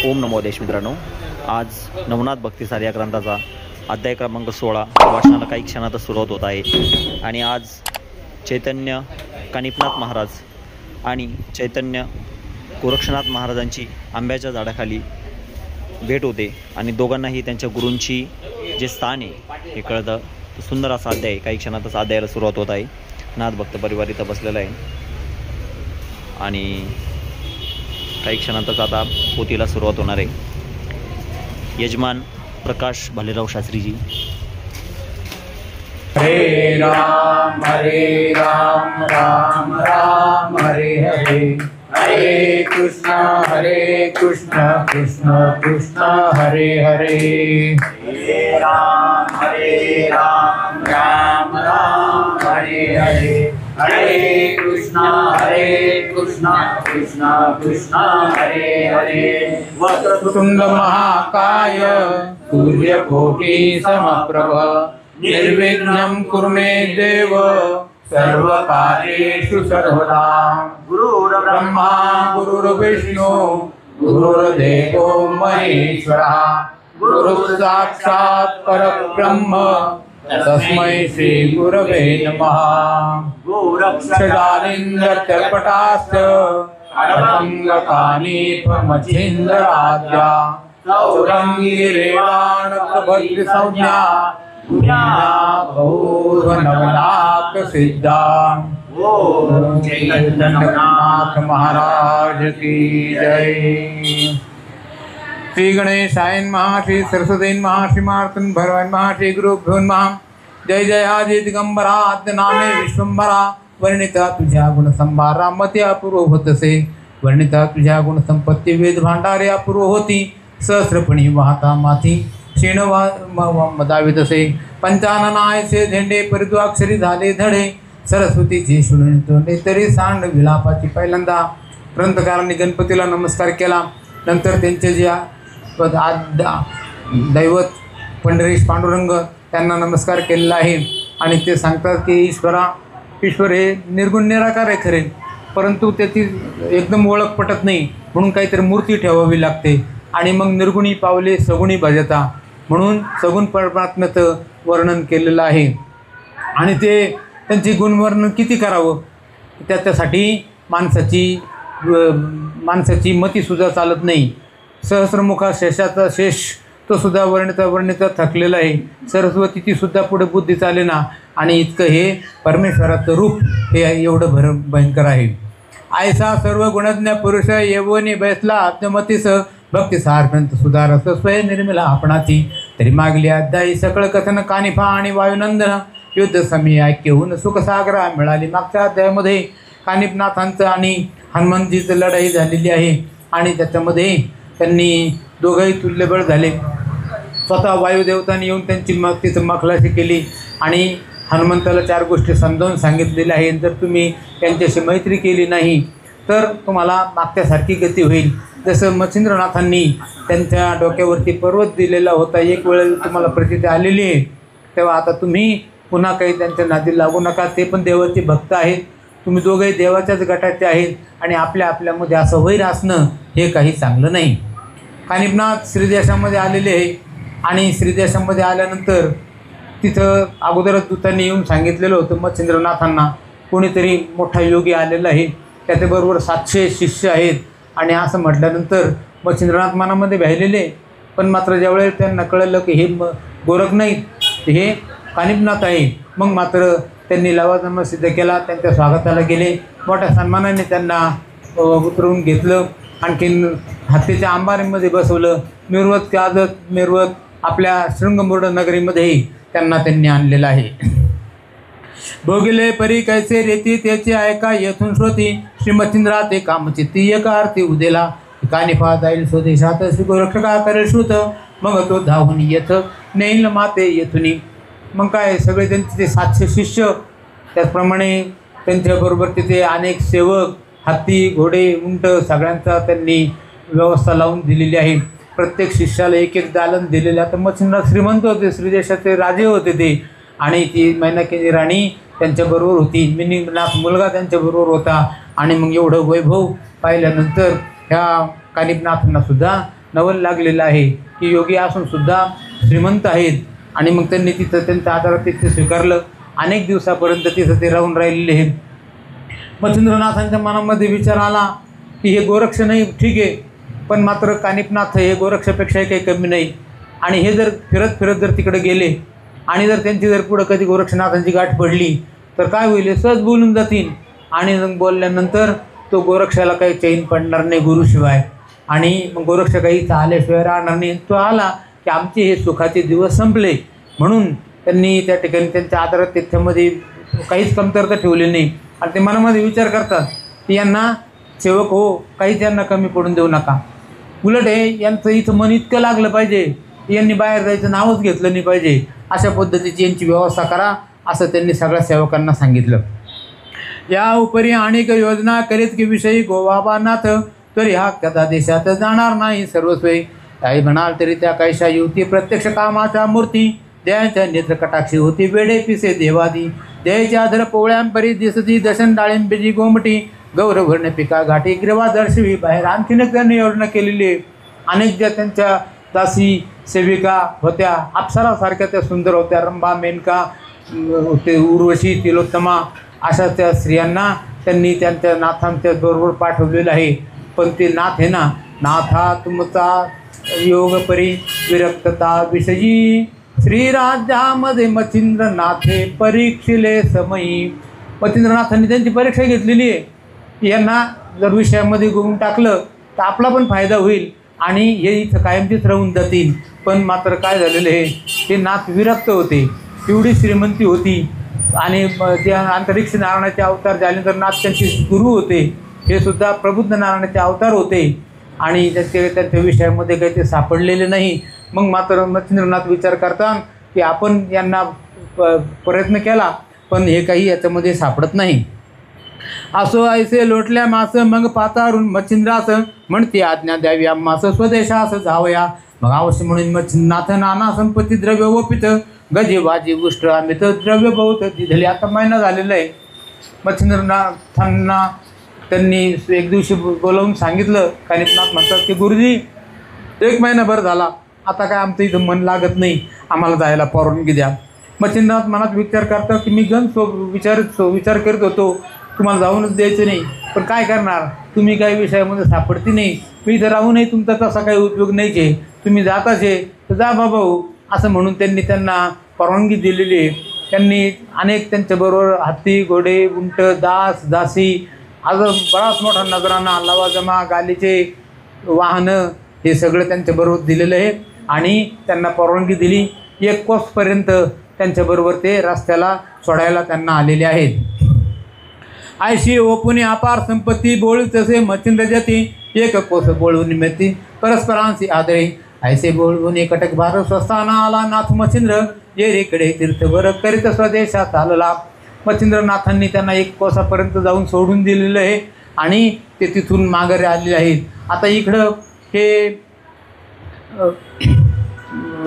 ओम नमो देश मित्रांनो, आज नवनाथ भक्तिसार या ग्रंथाचा अध्याय क्रमांक 16 वाचनाला काही क्षणातच सुरुवात होत आहे। आणि आज चैतन्य कानिफनाथ महाराज आणि चैतन्य गोरक्षनाथ महाराजांची आंब्याच्या झाडाखाली भेट होते आणि दोघांनाही त्यांच्या गुरूंची जे स्थान आहे हे कळतं। सुंदर असा अध्याय काही क्षणातच अध्यायाला सुरुवात होत आहे। नाथ भक्त परिवार इथं बसलेला आहे आणि काही क्षणातच आता पोथीला सुरुवात होणार आहे। यजमान प्रकाश भालेराव शास्त्रीजी। हरे राम राम राम हरे हरे, हरे कृष्ण कृष्ण कृष्ण हरे हरे। हरे राम राम राम हरे हरे, हरे कृष्ण कृष्ण कृष्ण हरे हरे। वक्रतुंड महाकाय सूर्यकोटि समप्रभ, निर्विघ्नं कुरु मे देव सर्वकार्येषु सर्वदा। गुरुर्ब्रह्मा गुरुर्विष्णु गुरुर्देवो महेश्वरः, गुरुसाक्षात् परब्रह्म तस्मै श्री गुरवे नमः। गोरक्षदालिन्द्रतर्पटाश्च अटङ्गकानीपमच्छिन्द्राद्या, चौरङ्गी रेवाणकभद्रसंज्ञा नवनाथ सिद्धा। ओम चैतन्यनाथ महाराज की जय। श्री गणेशाय नमः, श्री सरस्वती नमः, श्री मार्तंड भगवान नमः, श्री गुरुभ्यो नमः। जय जय आदि दिगंबरा आद्य नामे विश्वंभरा, वर्णिता तुझ्या गुणसंभारा मते अपूर्व होतसे। वर्णिता तुझ्या गुणसंपत्ती वेद भांडारे अपूर्व होती। सहस्रपणी वाहता माथी क्षीण मदावितसे। पंचाननायसे झेंडे परिद्वाक्षरी झाले धडे, सरस्वतीची शुणी तोंडे तरी सांड विलापाची। पहिल्यांदा ग्रंथकारांनी गणपतीला नमस्कार केला, नंतर त्यांचे जे दैवत पंढरीश पांडुरंग त्यांना नमस्कार केलेला आहे। आणि ते सांगतात की ईश्वर हे निर्गुण निराकार आहे खरे, परंतु त्याची एकदम ओळख पटत नाही, म्हणून काहीतरी मूर्ती ठेवावी लागते। आणि मग निर्गुणी पावले सगुणी भजता, म्हणून सगुण परमात्म्याचं वर्णन केलेलं आहे। आणि ते त्यांचे गुणवर्णन किती करावं, त्याच्यासाठी माणसाची मतीसुद्धा चालत नाही। सहस्रमुखा शेषाचा शेष तो सुद्धा वर्णित थकलेला आहे। सरस्वतीची सुद्धा पुढे बुद्धी चाले ना, आणि इतकं हे परमेश्वराचं रूप हे एवढं भयंकर आहे। आयसा सर्व गुणज्ञ पुरुष येवोनी बैसला आत्ममतीस, भक्तिसार ग्रंथ सुधारस स्वयं निर्मिला आपणाची। तरी मागली अध्यायी सकळ कथन कानिफा आणि वायुनंदन, युद्ध समी ऐक्यहून सुखसागरा मिळाली। मागच्या अध्यायामध्ये कानिफनाथांचं आणि हनुमानजीचं लढाई झालेली आहे आणि त्याच्यामध्ये त्यांनी दोघंही तुल्यबळ झाले। स्वतः वायुदेवतांनी येऊन त्यांची तिचं मखलाशी केली आणि हनुमंताला 4 गोष्टी समजावून सांगितलेल्या आहे। जर तुम्ही त्यांच्याशी मैत्री केली नाही तर तुम्हाला मागच्यासारखी गती होईल। जसं मच्छिंद्रनाथांनी त्यांच्या डोक्यावरती पर्वत दिलेला होता, एक वेळ तुम्हाला प्रचिती आलेली आहे, तेव्हा आता तुम्ही पुन्हा काही त्यांच्या नादी लागू नका। ते पण देवाचे भक्त आहेत, तुम्ही दोघंही देवाच्याच गटाचे आहेत आणि आपल्यामध्ये असं वैर असणं हे काही चांगलं नाही। कानिफनाथ श्रीदेशामध्ये आलेले आहे आणि श्रीदेशामध्ये आल्यानंतर तिथं अगोदरच दूतांनी येऊन सांगितलेलं होतं मच्छिंद्रनाथांना कोणीतरी मोठा योगी आलेला आहे, त्याच्याबरोबर 700 शिष्य आहेत। आणि असं म्हटल्यानंतर मच्छिंद्रनाथ मनामध्ये भ्यायलेले, पण मात्र ज्यावेळेस त्यांना कळलं की हे गोरख नाहीत, हे कानिफनाथ आहे, मग मात्र त्यांनी लवाजमा सिद्ध केला, त्यांच्या स्वागताला गेले, मोठ्या सन्मानाने त्यांना उतरवून घेतलं, आणखीन हत्तीच्या अंबारीमध्ये बसवलं। मिरवत आपल्या शृंगमुर्ड नगरीमध्येही त्यांनी आणलेलं आहे। भोगिले परी कैसे रेती त्याची ऐका येथून श्रोती, श्री मच्छिंद्रा ते कामचित्ती एका आरती उदेला। कानिफा जाईल स्वदेशात श्री गोरक्षका करेल श्रुत, मग तो धावून येथ नेईल माते येथुनी। मग काय सगळे त्यांचे ते 700 शिष्य, त्याचप्रमाणे त्यांच्याबरोबर तिथे अनेक सेवक, हत्ती घोडे उंट सगळ्यांचा त्यांनी व्यवस्था लावून दिलेली आहे। प्रत्येक शिष्याला एक दालन दिलेलं। आता मच्छिंद्रनाथ श्रीमंत होते, श्रीदेशाचे राजे होते ते, आणि ती मैनाकीची राणी त्यांच्याबरोबर होती, मिनीनाथ मुलगा त्यांच्याबरोबर होता. आणि मग एवढं वैभव पाहिल्यानंतर ह्या कानिपनाथांना सुद्धा नवल लागलेलं आहे की योगी असून सुद्धा श्रीमंत आहेत. आणि मग त्यांनी तिथं त्यांचं आदरातिथ्य स्वीकारलं. अनेक दिवसापर्यंत तिथं ते राहून राहिलेले आहेत. मच्छिंद्रनाथांच्या मनामध्ये विचार आला की हे गोरक्ष नाही ठीक आहे, पण मात्र कानिपनाथ हे गोरक्षापेक्षाही काही कमी नाही. आणि हे जर फिरत फिरत जर तिकडे गेले आणि जर त्यांची जर पुढं कधी गोरक्षनाथांची गाठ पडली तर काय होईल, सहज बोलून जातील. आणि मग बोलल्यानंतर तो गोरक्षाला काही चैन पडणार नाही गुरुशिवाय. आणि मग गोरक्ष काही आल्याशिवाय राहणार नाही. तो आला की आमचे हे सुखाचे दिवस संपले. म्हणून त्यांनी त्या ठिकाणी त्यांच्या आदरातिथ्यामध्ये काहीच कमतरता ठेवली नाही. आणि ते मनामध्ये विचार करतात की यांना सेवक हो, काहीच यांना कमी पडून देऊ नका. उलट हे यांचं इथं मन इतकं लागलं पाहिजे, यांनी बाहेर जायचं नावच घेतलं नाही पाहिजे, अशा पद्धतीची यांची व्यवस्था करा, असं त्यांनी सगळ्या सेवकांना सांगितलं. या उपरी अनेक योजना करीत की विषयी गोवाबानाथ, तरी हा कथा देशात जाणार नाही सर्वस्वय. काही म्हणाल तरी त्या कैशा युवती प्रत्यक्ष कामाच्या मूर्ती, द्यायच्या नेत्र कटाक्षी होती वेडे पिसे देवादी. द्यायच्या धर पोवळ्यांपरी दिसती दशन डाळिंबीची गोमटी, गौरवर्ण पिका घाटी ग्रीवा दर्शवी. बाहेर आणखीन त्यांनी योजना केलेली आहे. अनेक ज्या त्यांच्या दासी सेविका होत्या, अप्सरासारख्या त्या सुंदर होत्या, रंभा, मेनका, ते उर्वशी, तिलोत्तमा, अशा त्या स्त्रियांना त्यांनी त्यांच्या नाथांच्या बरोबर पाठवलेलं आहे. पण ते नाथ आहे ना, नाथा तुमचा योग परी विरक्तता विषयी, श्रीराज्यामध्ये मच्छिंद्रनाथे परीक्षिले समयी. मच्छिंद्रनाथांनी त्यांची परीक्षा घेतलेली आहे की यांना जर विषयामध्ये गुंतवून टाकलं तर आपला पण फायदा होईल आणि हे इथं कायमचीच राहून जातील. पण मात्र काय झालेलं आहे, ते नाथ विरक्त होते, एवढी श्रीमंती होती. आणि त्या अंतरिक्ष नारायणाचे अवतार झाल्यानंतर नाथ त्यांचे गुरु होते, हे सुद्धा प्रबुद्ध नारायणाचे अवतार होते. आणि त्यांच्या विषयामध्ये काही ते सापडलेले नाही. मग मात्र मच्छिंद्रनाथ विचार करतात की आपण यांना प्रयत्न केला पण हे काही याच्यामध्ये सापडत नाही. असो ऐसे लोटल्या मास मग पातारून मच्छिंद्रास, म्हणते आज्ञा द्यावी आम्हास स्वदेशास जावया. मग अवश्य म्हणून मच्छिंद्रनाथ नाना संपत्ती द्रव्य वपित, गजे वाजी उष्ट अमित द्रव्य बहुत दिधले. आता महिना झालेला आहे. मच्छिंद्रनाथांना त्यांनी एक दिवशी बोलावून सांगितलं. कानिपनाथ म्हणतात की गुरुजी, 1 महिनाभर झाला, आता काय आमचं इथं मन लागत नाही, आम्हाला जायला परवानगी द्या. मच्छिंद्रनाथ मनात विचार करतात की मी विचार करत होतो तुम्हाला जाऊनच द्यायचं नाही, पण काय करणार, तुम्ही काही विषयामध्ये सापडती नाही, मी इथं राहूनही तुमचा तसा काही उपयोग नाहीच आहे, तुम्ही जाताच आहे तर जा बाबा हो, असं म्हणून त्यांना परवानगी दिलेली आहे. त्यांनी अनेक त्यांच्याबरोबर हत्ती, घोडे, उंट, दास, दासी, आज बराच मोठा नजराणा, लवाजमा, गालीचे वाहनं, हे सगळं त्यांच्याबरोबर दिलेलं आहे. आणि त्यांना परवानगी दिली. 1 कोसपर्यंत त्यांच्याबरोबर ते रस्त्याला सोडायला त्यांना आलेले आहेत. आयशी ओपुनी अपार संपत्ती बोळ तसे मच्छिंद्र जाती, 1 कोस बोळवून मिळती परस्परांशी आदरे. ऐसे बोळवून कटक भार स्वस्थाना आला नाथ मच्छिंद्र, येरीकडे तीर्थवर करीत स्वदेशात चालला. मच्छिंद्रनाथांनी त्यांना 1 कोसापर्यंत जाऊन सोडून दिलेलं आहे आणि ते तिथून माघारी आलेले आहेत. आता इकडं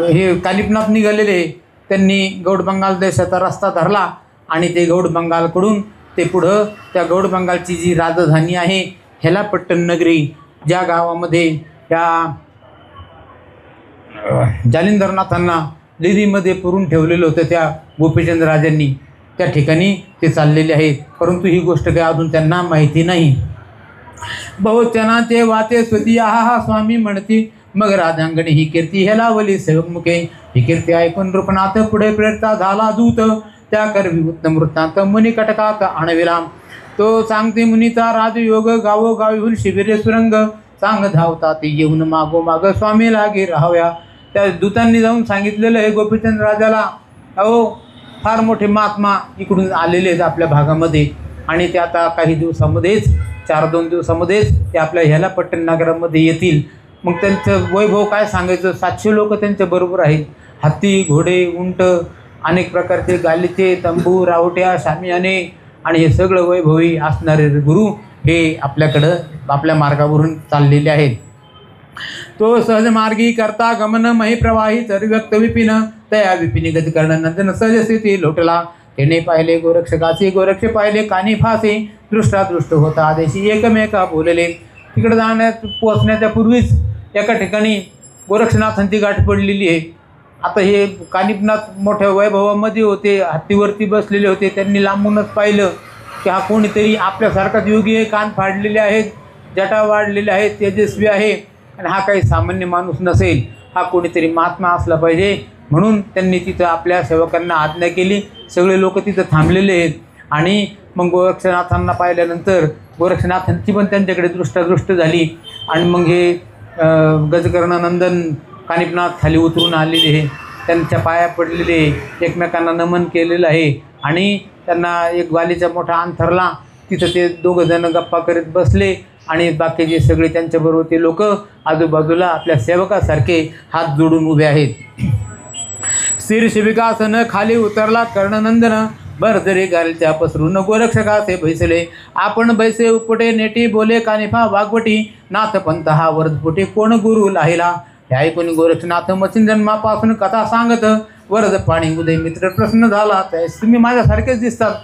हे कानिपनाथ निघालेले, त्यांनी गौड बंगाल देशाचा रस्ता धरला आणि ते गौड बंगालकडून ते पुढं त्या गौड बंगालची जी राजधानी आहे हेलापट्टण नगरी, ज्या गावामध्ये त्या जालिंदरनाथांना दिल्लीमध्ये पुरून ठेवलेलं होतं त्या गोपीचंद राजांनी, त्या ठिकाणी ते चाललेले आहेत. परंतु ही गोष्ट काही अजून त्यांना माहिती नाही. बहुचना ते वाते स्वती आहा स्वामी म्हणती, मग राजांगणी ही कीर्ती हेलावली सेवकमुखे. ही कीर्ती ऐकून रूपनाथ पुढे प्रेरता झाला दूत, त्या करवी उत्तम वृत्तांत मुनी कटकात आणविला. तो सांगते मुनीचा राजयोग, गावोगावीहून शिबिरे सुरंग, सांग धावता ती येऊन मागोमाग स्वामी लागे राहाव्या. त्या दूतांनी जाऊन सांगितलेलं आहे गोपीचंद राजाला, अहो फार मोठे महात्मा इकडून आलेले आहेत आपल्या भागामध्ये आणि ते आता काही दिवसामध्येच 4-2 दिवसामध्येच ते आपल्या हेलापट्टण नगरामध्ये येतील. मग त्यांचं वैभव काय सांगायचं, 700 लोक त्यांच्या बरोबर आहेत. हत्ती, घोडे, उंट, अनेक प्रकारचे गालीचे, तंबू, रावट्या, शामियाने आणि हे सगळं वैभवी असणारे गुरु हे आपल्याकडं आपल्या मार्गावरून चाललेले आहेत. तो सहज मार्गी करता गमन मही प्रवाही तर व्यक्त विपिन, तया विपिनी गती कर्ण नंदन सहज स्थिती लोटला. त्याने पाहिले गोरक्षकाचे, गोरक्ष पाहिले कानी फासे, दृष्टादृष्ट होता आदेशी एकमेका बोलले. तिकडे पोहोचण्याच्या पूर्वीच एका ठिकाणी गोरक्षनाथांची गाठ पडलेली आहे. आता हे कानिपनाथ मोठ्या वैभवामध्ये होते, हत्तीवरती बसलेले होते. त्यांनी लांबूनच पाहिलं की हा कोणीतरी आपल्यासारखाच योगी आहे, कान फाडलेले आहेत, जटा वाढलेले आहेत, तेजस्वी आहे, आणि हा काही सामान्य माणूस नसेल, हा कोणीतरी महात्मा असला पाहिजे. म्हणून त्यांनी तिथं आपल्या सेवकांना आज्ञा केली. सगळे लोक तिथं थांबलेले आहेत. आणि मग गोरक्षनाथांना पाहिल्यानंतर गोरक्षनाथांची पण त्यांच्याकडे दृष्टादृष्ट झाली. आणि मग हे गजकर्णनंदन कानिपनाथ खाली उतरून आलेले आहे, त्यांच्या पाया पडलेले, एकमेकांना नमन केलेलं आहे. आणि त्यांना एक वालीचा मोठा अंथरला, तिथं ते दोघंजणं गप्पा करीत बसले. आणि बाकीचे सगळे त्यांच्याबरोबर ते लोक आजूबाजूला आपल्या सेवकासारखे हात जोडून उभे आहेत. शीर्षविकासन खाली उतरला कर्णनंदन, बरजरी घालच्या पसरून गोरक्षकाचे बैसले. आपण बैसे उपटे नेटी बोले कानिफा वाघवटी, नाथ पंथ हा वरदपुटी कोण गुरु लाहिला. हे ऐकून गोरक्षनाथ मचिंजन्मापासून कथा सांगत, वरद पाणी उदय मित्र प्रसन्न झाला. त्यास तुम्ही माझ्यासारखेच दिसतात,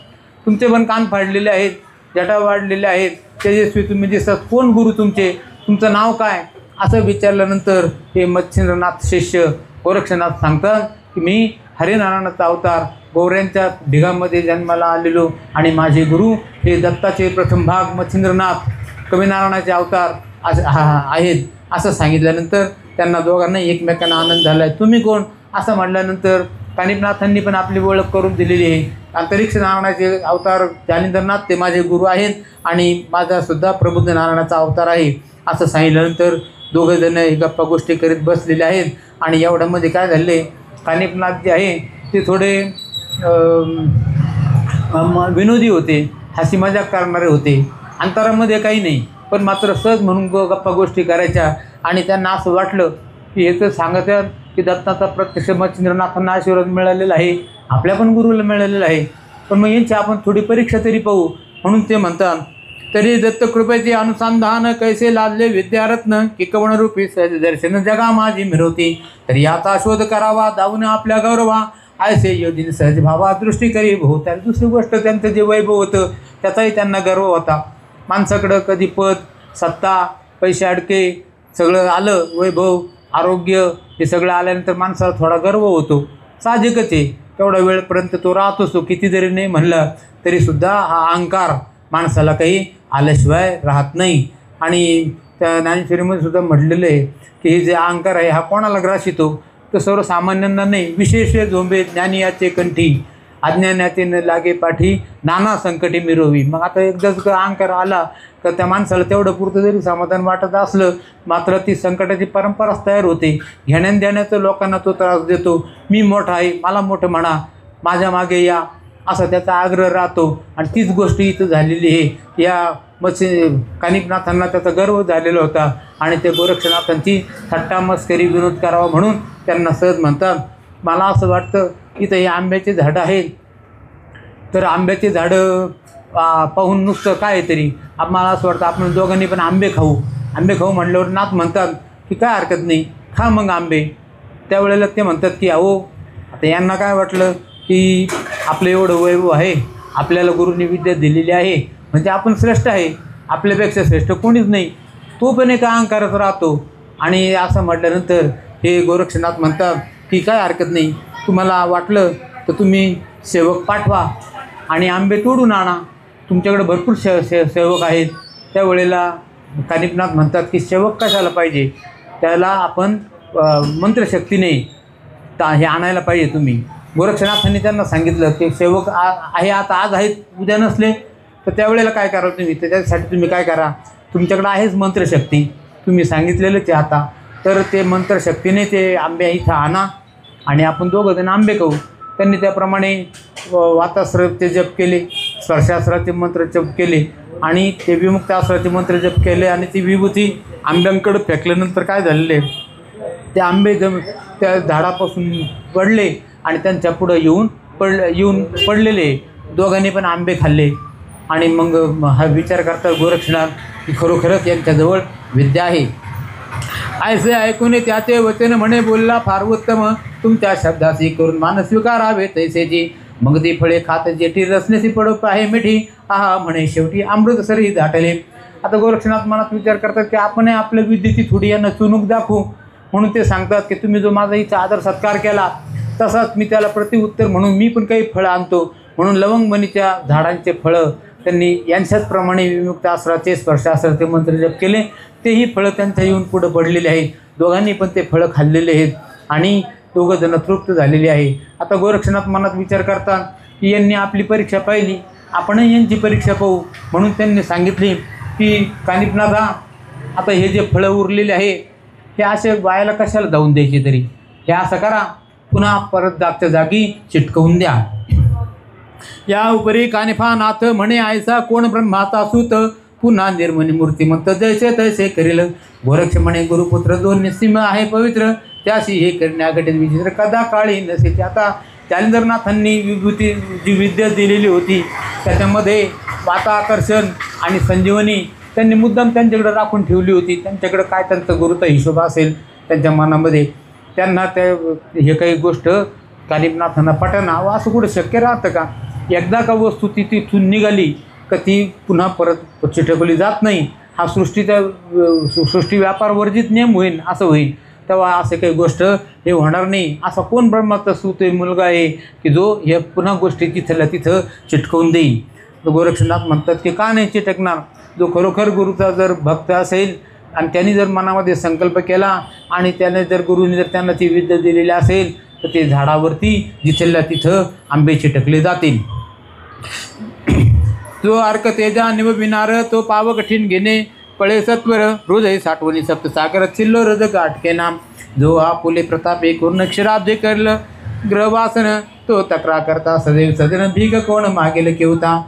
तुमचे पण कान फाडलेले आहेत, जटा वाढलेले आहेत, तेजस्वी तुम्ही दिसतात. कोण गुरु तुमचे, तुमचं नाव काय, असं विचारल्यानंतर हे मच्छिंद्रनाथ शिष्य गोरक्षनाथ सांगतात की मी हरिनारायणाचा अवतार, गौऱ्यांच्या ढिगामध्ये जन्माला आलेलो, आणि माझे गुरु हे दत्ताचे प्रथम भाग मच्छिंद्रनाथ कविनारायणाचे अवतार आहेत. असं सांगितल्यानंतर त्यांना दोघांना एकमेकांना आनंद झाला आहे. तुम्ही कोण असं म्हटल्यानंतर कानिपनाथांनी पण आपली ओळख करून दिलेली आहे. अंतरिक्ष नारायणाचे अवतार जालिंदरनाथ ते माझे गुरु आहेत, आणि माझासुद्धा प्रबुद्ध नारायणाचा अवतार आहे असं सांगितल्यानंतर दोघंजणं गप्पा गोष्टी करीत बसलेले आहेत. आणि एवढ्यामध्ये काय झाले, कानिपनाथ जे आहे ते थोडे विनोदी होते, हसी मजाक करणारे होते. अंतरामध्ये काही नाही, पण मात्र सहज म्हणून गप्पा गोष्टी करायच्या. आणि त्यांना असं वाटलं की हे तर सांगत आहेत की दत्ताचा प्रत्यक्ष मच्छिंद्रनाथांना आशीर्वाद मिळालेला आहे, आपल्या पण गुरुला मिळालेला आहे, पण मग यांची आपण थोडी परीक्षा तरी पाहू. म्हणून ते म्हणतात, तरी दत्तकृपेचे अनुसंधान कैसे लादले विद्यारत्न, की कवणरूपी सहज दर्शन जगा माझी मिरवती. तरी आता शोध करावा दावून आपल्या गौरवा, ऐसे योजन सहज भावा दृष्टी करी भाऊ. त्या दुसरी गोष्ट त्यांचं जे वैभव होतं त्याचाही त्यांना गर्व होता. माणसाकडं कधी पद, सत्ता, पैसे अडके सगळं आलं, वैभव, आरोग्य हे सगळं आल्यानंतर माणसाला थोडा गर्व होतो, साहजिकच आहे. तेवढा वेळपर्यंत तो राहत असतो, किती जरी नाही म्हणलं तरीसुद्धा हा अहंकार माणसाला काही आल्याशिवाय राहत नाही. आणि त्या ज्ञानेश्वरीमध्ये सुद्धा म्हटलेलं आहे की हे जे अहंकार आहे हा कोणाला ग्रासितो, तर सर्वसामान्यांना नाही. विशेष झोंबे ज्ञानी याचे कंठी, अज्ञानाचे न लागे पाठी, नाना संकटी मिरवी. मग आता एकदाच अहंकार आला तर त्या माणसाला तेवढं पुरतं जरी समाधान वाटत असलं, मात्र ती संकटाची परंपराच तयार होते. घेण्यान देण्याचं लोकांना तो त्रास देतो. मी मोठा आहे, मला मोठं म्हणा, माझ्या मागे या, असा त्याचा आग्रह राहतो. आणि तीच गोष्ट इथं झालेली आहे. या कानिपनाथांना त्याचा गर्व झालेला होता, आणि ते गोरक्षनाथांची थट्टा मस्करी विनोद करावा म्हणून त्यांना सहज म्हणतात. मला असं वाटतं इथं हे आंब्याचे झाडं आहेत, तर आंब्याचे झाडं पाहून नुसतं काय तरी आम्हाला असं वाटतं आपण दोघांनी पण आंबे खाऊ. आंबे खाऊ म्हटल्यावर नाथ म्हणतात की काय हरकत नाही, खा मग आंबे. त्यावेळेला ते म्हणतात की अहो, आता यांना काय वाटलं की आपलं एवढं वैभव आहे, आपल्याला गुरुनी विद्या दिलेली आहे, म्हणजे आपण श्रेष्ठ आहे, आपल्यापेक्षा श्रेष्ठ कोणीच नाही. तो पण एक अहंकारच राहतो. आणि असं म्हटल्यानंतर हे गोरक्षनाथ म्हणतात की काय हरकत नाही, तुम्हाला वाटलं तर तुम्ही सेवक पाठवा आणि आंबे तोडून आणा, तुमच्याकडे भरपूर सेवक आहेत. त्यावेळेला कानिपनाथ म्हणतात की सेवक कशाला पाहिजे, त्याला आपण मंत्रशक्तीने हे आणायला पाहिजे तुम्ही. गोरक्षनाथांनी त्यांना सांगितलं की सेवक आहे, आता आज आहेत, उद्या नसले तर त्यावेळेला काय करा तुम्ही, त्याच्यासाठी तुम्ही काय करा, तुमच्याकडे आहेच मंत्रशक्ती, तुम्ही सांगितलेलंच आहे आता, तर ते मंत्रशक्तीने ते आंबे इथं आणा आणि आपण दोघंजण आंबे खाऊ. त्यांनी त्याप्रमाणे वातास्त्राचे जप केले, स्पर्शास्त्राचे मंत्र जप केले आणि ते विमुक्तास्त्राचे मंत्र जप केले. आणि ती विभूती आंब्यांकडे फेकल्यानंतर काय झालेले, ते आंबे त्या झाडापासून पडले आणि त्यांच्या पुढं येऊन पडलेले. दोघांनी पण आंबे खाल्ले. आणि मग हा विचार करता गोरक्षनाथ की खरोखरच यांच्याजवळ विद्या आहे. ऐसे ऐकून त्याचे वचन म्हणे बोलला फार उत्तम, तुमच्या शब्दाशी करून मान स्वीकारावे तैसेची. मग ती फळे खात जेठी रसनेसी पडत आहे मिठी, आहा म्हणे शेवटी अमृत सरी दाटले. आता गोरक्षनाथ मनात विचार करतात की आपण आपल्या विद्येची थोडी यांना चुणूक दाखवू, म्हणून ते सांगतात की तुम्ही जो माझा इथं आदर सत्कार केला तसाच मी त्याला प्रतिउत्तर म्हणून मी पण काही फळं आणतो. म्हणून लवंगमणीच्या झाडांचे फळं त्यांनी यांच्याचप्रमाणे विमुक्त आसराचे स्पर्शासराचे मंत्र जप केले. तेही फळं त्यांच्या येऊन पुढं पडलेले आहेत. दोघांनी पण ते फळं खाल्लेले आहेत आणि दोघं जण तृप्त झालेले आहे. आता गोरक्षनाथ मनात विचार करतात की यांनी आपली परीक्षा पाहिली, आपणही यांची परीक्षा पाहू. म्हणून त्यांनी सांगितले की कानिपनाथा, आता हे जे फळं उरलेले आहे हे असे वायाला कशाला जाऊन द्यायचे, तरी हे असं करा, पुन्हा परत जागच्या जागी चिटकवून द्या. या उपरी कानिफानाथ म्हणे आयसा कोण ब्रह्माचा सूत, पुन्हा निर्मणी मूर्तिमंत जैसे तैसे करील. गोरक्ष म्हणे गुरुपुत्र जो निस्सीम आहे पवित्र, त्याशी हे करण्याघटित विचित्र कदा काळी नसे. आता जालिंदरनाथांनी विभूती जी विद्या दिलेली होती त्याच्यामध्ये वाताकर्षण आणि संजीवनी त्यांनी मुद्दाम त्यांच्याकडे राखून ठेवली होती. त्यांच्याकडे काय त्यांचा गुरुचा हिशोब असेल त्यांच्या मनामध्ये, त्यांना त्या हे काही गोष्ट कानिपनाथांना पटना व असं कुठं शक्य राहतं का. एकदा का वस्तू ती तिथून निघाली का ती पुन्हा परत चिटकवली जात नाही. हा सृष्टी व्यापार वर्जित नियम होईल, असं होईल. तेव्हा असं काही गोष्ट हे होणार नाही. असा कोण ब्रह्माचा सूत मुलगा आहे की जो हे पुन्हा गोष्टी तिथल्या तिथं चिटकवून देईल. तर गोरक्षनाथ म्हणतात की का नाही चिटकणार. जो खरोखर गुरुचा जर भक्त असेल आणि त्यांनी जर मनामध्ये संकल्प केला आणि त्याने जर गुरुने जर त्यांना ती विद्या दिलेली असेल तर ते झाडावरती जिथल्या तिथं आंबे चिटकले जातील. जो अर्क तेजा निवविनार तो पाव कठीण घेणे, पळे सत्वर हृदय साठवणी सप्तसागर चिल्लो रज गाठके नाम. जो आपुले प्रतापे करून क्षराब्दे करलं ग्रहवासन, तो तक्रार करता सदैव सदन भीग कोण मागेल केवता.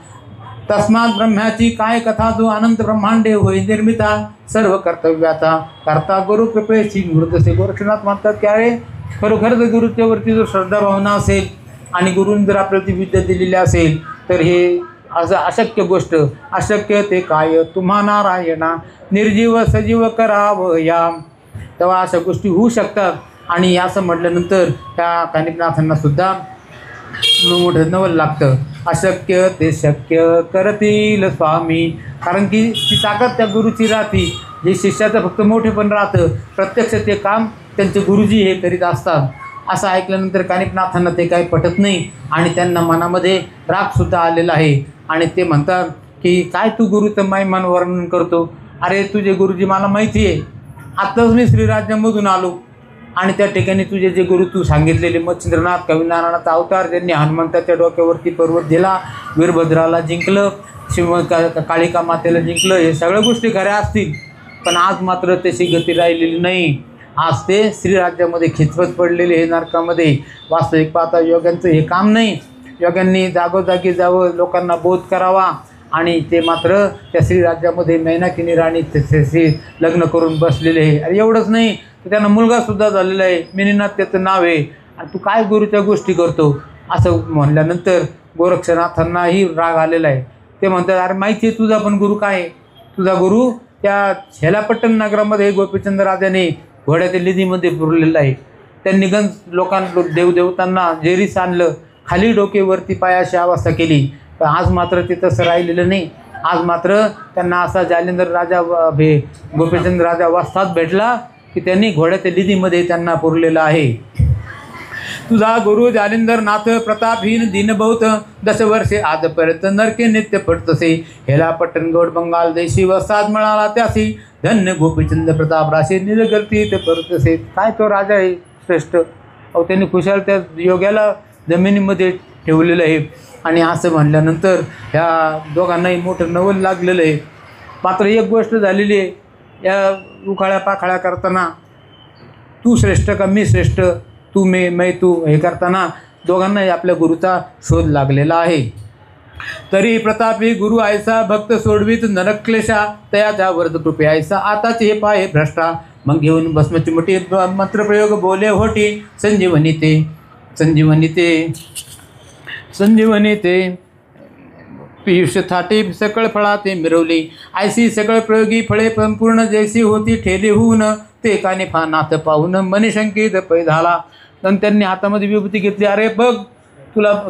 तस्मात ब्रह्म्याची काय कथा जो अनंत ब्रह्मांडे होई निर्मिता, सर्व कर्तव्याचा करता गुरु कृपेची मृतसे. गोरक्षनाथ म्हणतात की अरे खरोखर जर गुरुच्यावरती जर श्रद्धा भावना असेल आणि गुरुने जर आपल्याला ती विद्या दिलेली असेल तर हे असं अशक्य गोष्ट, अशक्य ते काय तुम्हा नारायणा निर्जीव सजीव करावं या. तेव्हा अशा गोष्टी होऊ शकतात. आणि असं म्हटल्यानंतर त्या कानिपनाथांना सुद्धा मोठं नवल लागतं. अशक्य ते शक्य करतील स्वामी. कारण की ती ताकद त्या गुरुची राहते. जे शिष्याचं फक्त मोठेपण राहतं, प्रत्यक्ष ते काम त्यांचे गुरुजी हे करीत असतात. असं ऐकल्यानंतर कानिपनाथांना ते काही पटत नाही आणि त्यांना मनामध्ये रागसुद्धा आलेला आहे. आणि ते म्हणतात की काय तू गुरुचं महिमान वर्णन करतो. अरे तुझे गुरुजी मला माहिती आहे. आत्ताच मी श्रीराज्यामधून आलो आणि त्या ठिकाणी तुझे जे गुरु तू सांगितलेले मच्छिंद्रनाथ कविनारायणाचा अवतार, ज्यांनी हनुमंताच्या डोक्यावरती पर्वत दिला, वीरभद्राला जिंकलं, काळिका मातेला जिंकलं, हे सगळ्या गोष्टी खऱ्या असतील. पण आज मात्र तशी गती राहिलेली नाही. आज ते श्रीराज्यामध्ये खिचवत पडलेले हे नरकामध्ये. वास्तविक पाहता योग्यांचं हे काम नाही. योग्यांनी जागोजागी जावं, लोकांना बोध करावा आणि ते मात्र त्या श्रीराज्यामध्ये मैनाकिनी राणी त्याच्याशी लग्न करून बसलेले आहे. आणि एवढंच नाही तर त्यांना मुलगासुद्धा झालेला आहे, मिनीनाथ त्याचं नाव आहे. आणि तू काय गुरुच्या गोष्टी करतो असं म्हणल्यानंतर गोरक्षनाथांनाही राग आलेला आहे. ते म्हणतात अरे माहिती आहे तुझा पण गुरु काय आहे. तुझा गुरु त्या छेलापट्टण नगरामध्ये गोपीचंद राजाने घोड्याच्या लिदीमध्ये पुरलेला आहे. त्यांनी गंज लोकांना देवदेवतांना जेरीस आणलं, खाली डोकेवरती पायाशी अवस्था केली. पण आज मात्र ते तसं राहिलेलं नाही. आज मात्र त्यांना असा जालिंदर राजा गोपीचंद राजा वास्तात भेटला की त्यांनी घोड्याच्या लिदीमध्ये त्यांना पुरलेला आहे. तुझा गुरु जालिंदर नाथ प्रतापहीन दीनबहुत, 10 वर्षे आजपर्यंत नरके नित्य पडतसे. हेला पट्टण गौड बंगाल देशी वसाद मिळाला त्यासी, धन्य गोपीचंद प्रताप राशी निरगती ते परतसे. काय तो राजा आहे श्रेष्ठ. अहो त्यांनी खुशाल त्या योग्याला जमिनीमध्ये ठेवलेलं आहे. आणि असं म्हणल्यानंतर ह्या दोघांनाही मोठं नवल लागलेलं आहे. मात्र एक गोष्ट झालेली आहे, या उखाळ्या पाखाळ्या करताना तू श्रेष्ठ का मी श्रेष्ठ, तू मैं तू हे करताना दोघांनाही आपल्या गुरुचा शोध लागलेला आहे. तरी प्रतापी गुरु आयसा भक्त सोडवीत नरक्लेशा, तयाच्या वर्ध कृपे आयसा आताच हे पाय भ्रष्टा. मग घेऊन भस्मचिमटी मंत्रप्रयोग बोले होटी, संजीवनी ते संजीवनी ते संजीवनी ते पीयूष थाटी सकळ फळा ते मिरवली. आयसी सकळ प्रयोगी फळे संपूर्ण जैसी होती ठेली होऊन, ते कानिफानाथ पाहून मनिशंकित पै झाला. आणि त्यांनी हातामध्ये विभूती घेतली. अरे बघ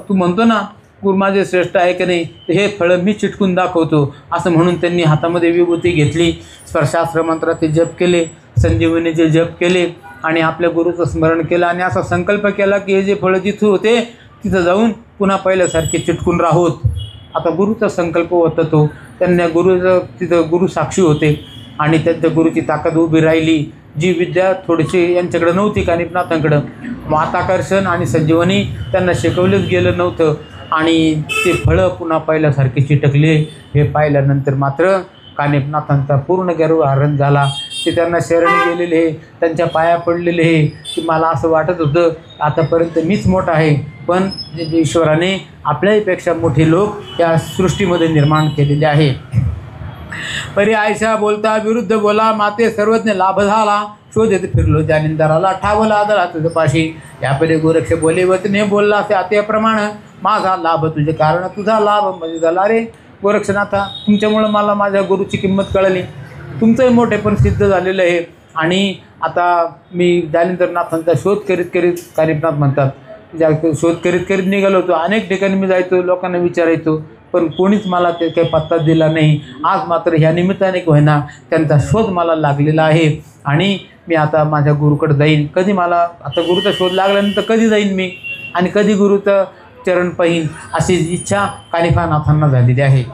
तू म्हणतो ना गुरु माझे श्रेष्ठ आहे की नाही, तर हे फळं मी चिटकून दाखवतो असं म्हणून त्यांनी हातामध्ये विभूती घेतली, स्पर्शास्त्र मंत्राचे जप केले, संजीवनीचे जप केले आणि आपल्या गुरुचं स्मरण केलं आणि असा संकल्प केला की हे जे फळं जिथं होते तिथं जाऊन पुन्हा पहिल्यासारखे चिटकून राहोत. आता गुरुचा संकल्प होता तो, त्यांना गुरुचं तिथं गुरु साक्षी होते आणि त्यांच्या गुरुची ताकद उभी राहिली. जी विद्या थोडीशी यांच्याकडे नव्हती कानिफनाथांकडं, माताकर्षण आणि संजीवनी त्यांना शिकवलंच गेलं नव्हतं आणि ते फळं पुन्हा पहिल्यासारखे चिटकले. हे पाहिल्यानंतर मात्र कानिफनाथांचा पूर्ण गर्वहरण झाला. ते त्यांना शरण गेलेले, त्यांच्या पाया पडलेले हे की मला असं वाटत होतं आतापर्यंत मीच मोठा आहे, पण ईश्वराने आपल्यापेक्षा मोठे लोक या सृष्टीमध्ये निर्माण केलेले आहे. परी आयशा बोलता विरुद्ध बोला, माते सर्वज्ञ लाभ झाला, शोधित फिरलो जालिंदराला, ठावला आदळा तुझं पाशी. यापरी गोरक्ष बोले वचने बोलला ते अत्यप्रमाण, माझा लाभ तुझे कारण तुझा लाभ म्हणजे झाला. रे गोरक्षनाथा, तुमच्यामुळं मला माझ्या गुरुची किंमत कळली, तुमचंही मोठेपण सिद्ध झालेलं आहे. आणि आता मी जालिंदरनाथांचा शोध करीत करीत, कानिफनाथ म्हणतात, शोध करीत करीत निघालो होतो. अनेक ठिकाणी मी जायचो, लोकांना विचारायचो, पण कोणीच मला ते काही पत्ता दिला नाही. आज मात्र ह्या निमित्ताने होईना त्यांचा शोध मला लागलेला आहे आणि मी आता माझ्या गुरुकडे जाईन. कधी मला आता गुरुचा शोध लागल्यानंतर कधी जाईन मी आणि कधी गुरुचं चरण पाहीन, अशी इच्छा कानिफनाथांना झालेली आहे.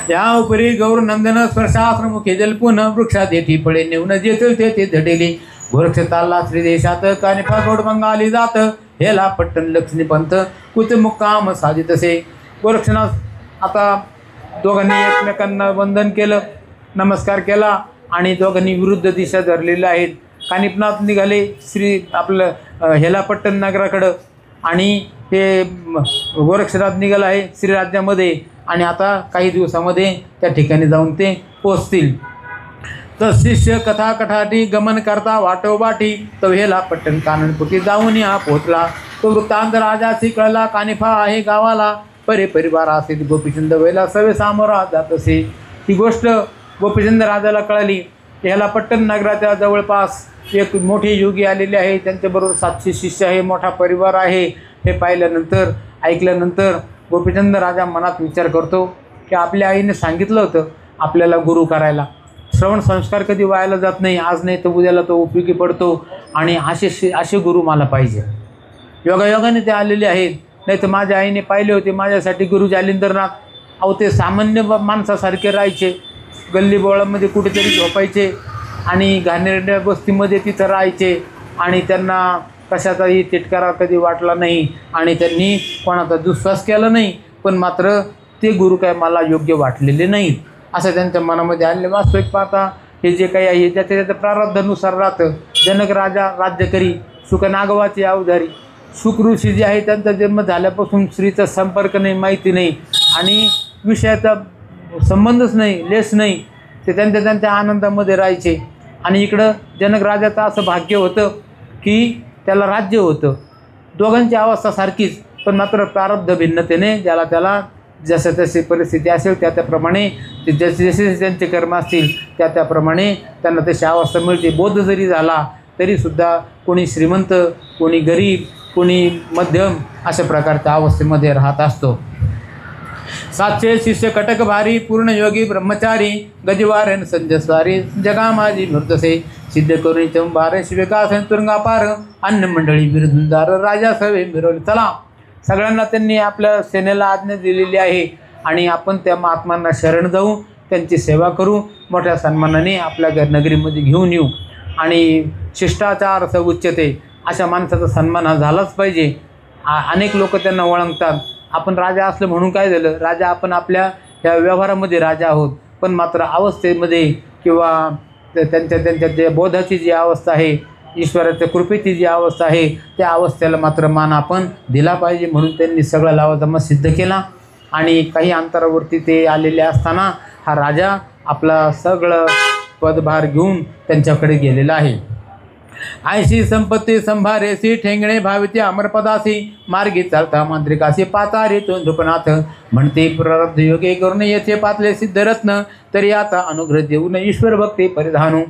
या उपरी गौरनंदन स्पर्शाश्रमुखे जलपून, वृक्षात येथे फळे नेऊन जेथील ते झटेली. गोरक्ष चालला श्रीदेशात, कानिफा गोडमंगा आली जात, हेला पट्टण लक्ष्मी पंथ, कुच मुक्काम साधितसे. गोरक्षनाथ आता दोघांनी एकमेकांना वंदन केलं, नमस्कार केला आणि दोघांनी विरुद्ध दिशा धरलेल्या आहेत. कानिफनाथ निघाले श्री आपलं हेलापट्टण नगराकडं आणि ते गोरक्षनाथ निघाला आहे श्रीराज्यामध्ये आणि आता काही दिवसामध्ये त्या ठिकाणी जाऊन ते पोचतील. तर शिष्य कथा कठाटी गमन करता वाटोबाटी, तो हेलापट्टण काननपुटी जाऊन हा पोचला. तो वृत्तांत राजाची कळला, कानिफा आहे गावाला, परिवार असे गोपीचंद वेला सवे सामोरा जात असे. ही गोष्ट गोपीचंद राजाला कळाली. हेलापट्टण नगराच्या जवळपास एक मोठे योगी आलेले आहे, त्यांच्याबरोबर 700 शिष्य आहे, मोठा परिवार आहे. हे पाहिल्यानंतर ऐकल्यानंतर गोपीचंद राजा मनात विचार करतो की आपल्या आईने सांगितलं होतं आपल्याला गुरु करायला, श्रवण संस्कार कधी वायाला जात नाही, आज नाही तर उद्याला तो उपयोगी पडतो आणि असे गुरु मला पाहिजे. योगायोगाने ते आलेले आहेत, नाही तर माझ्या आईने पाहिले होते माझ्यासाठी गुरु जालिंदरनाथ. अहो ते सामान्य माणसासारखे राहायचे, गल्ली बोळामध्ये कुठेतरी झोपायचे आणि घाणेरड्या बस्तीमध्ये तिथं राहायचे आणि त्यांना कशाचाही तिटकारा कधी वाटला नाही आणि त्यांनी कोणाचा दुस्वास केला नाही, पण मात्र ते गुरु काय मला योग्य वाटलेले नाहीत असं त्यांच्या मनामध्ये आले. वास्तविक पाहता हे जे काही आहे त्याच्या प्रारब्धानुसार राहतं. जनक राजा राज्य करी, शुक नागवाचे अवधारी. शुक ऋषी जे आहे त्यांचा जन्म झाल्यापासून स्त्रीचा संपर्क नाही, माहिती नाही आणि विषयाचा संबंधच नाही, लेस नाही. ते त्यांच्या आनंदामध्ये राहायचे आणि इकडं जनक राजाचं असं भाग्य होतं की त्याला राज्य होतं. दोघांची अवस्था सारखीच, पण मात्र प्रारब्ध भिन्नतेने ज्याला त्याला जसं तशी परिस्थिती असेल त्याप्रमाणे ते जसे त्यांचे कर्म असतील त्याप्रमाणे त्यांना तशी अवस्था मिळते. बोध जरी झाला तरीसुद्धा कोणी श्रीमंत, कोणी गरीब, कोणी मध्यम अशा प्रकारच्या अवस्थेमध्ये राहत असतो. 700 शिष्य कटक भारी, पूर्ण योगी ब्रह्मचारी, गजवारण संजस्वारी, जगा माझी मृतसे, सिद्ध करून चंबार शिवकास तुरुंगापार, अन्न मंडळी बिरुदुंदार, राजा सवे मिरवले. चला, सगळ्यांना त्यांनी आपल्या सेनेला आज्ञा दिलेली आहे आणि आपण त्या महात्मांना शरण जाऊ, त्यांची सेवा करू, मोठ्या सन्मानाने आपल्या नगरीमध्ये घेऊन येऊ आणि शिष्टाचार सउच्चते अशा माणसाचा सन्मान हा झालाच पाहिजे. अनेक लोक त्यांना ओळखतात. आपण राजा असलं म्हणून काय झालं, राजा आपण आपल्या या व्यवहारामध्ये राजा आहोत, पण मात्र अवस्थेमध्ये किंवा त्यांच्या जे बोधाची जी अवस्था आहे, ईश्वराच्या कृपेची जी अवस्था आहे त्या अवस्थेला मात्र मान आपण दिला पाहिजे. म्हणून त्यांनी सगळा लावाजमा सिद्ध केला आणि काही अंतरावरती ते आलेले असताना हा राजा आपला सगळं पदभार घेऊन त्यांच्याकडे गेलेला आहे. ऐशी संपत्ती संभारेसी, ठेंगणे भाविते अमरपदासी, मार्गी चालता मांत्रिकासी, पातारी तो नृपनाथ, म्हणते प्रारब्ध योगे करून येथे पातले सिद्धरत्न, तरी आता अनुग्रह देऊन ईश्वर भक्ती परिधानू.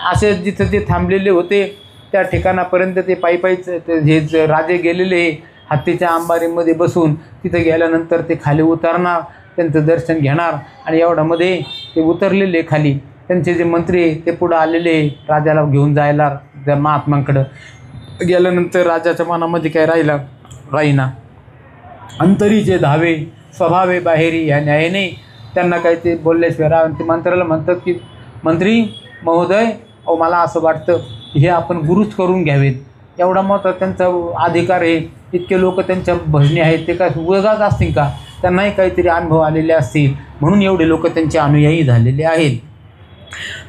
असे जिथं ते थांबलेले होते त्या ठिकाणापर्यंत ते पायी हे राजे गेलेले हत्तीच्या अंबारीमध्ये बसून तिथं गेल्यानंतर ते खाली उतरणार, त्यांचं दर्शन घेणार आणि एवढ्यामध्ये ते उतरलेले खाली त्यांचे जे मंत्री ते पुढं आलेले राजाला घेऊन जायला त्या महात्मांकडं गेल्यानंतर राजाच्या मनामध्ये काय राहीना अंतरीचे धावे स्वभावे बाहेरी या न्यायाने त्यांना काही ते बोलल्याशिवाय राहा. ते मंत्र्याला म्हणतात की मंत्री महोदय, अहो मला असं वाटतं हे आपण गुरुच करून घ्यावेत, एवढा मोठा त्यांचा अधिकार आहे, इतके लोक त्यांच्या भजनी आहेत, ते काय उगाच असतील का, त्यांनाही काहीतरी अनुभव आलेले असतील म्हणून एवढे लोक त्यांचे अनुयायी झालेले आहेत.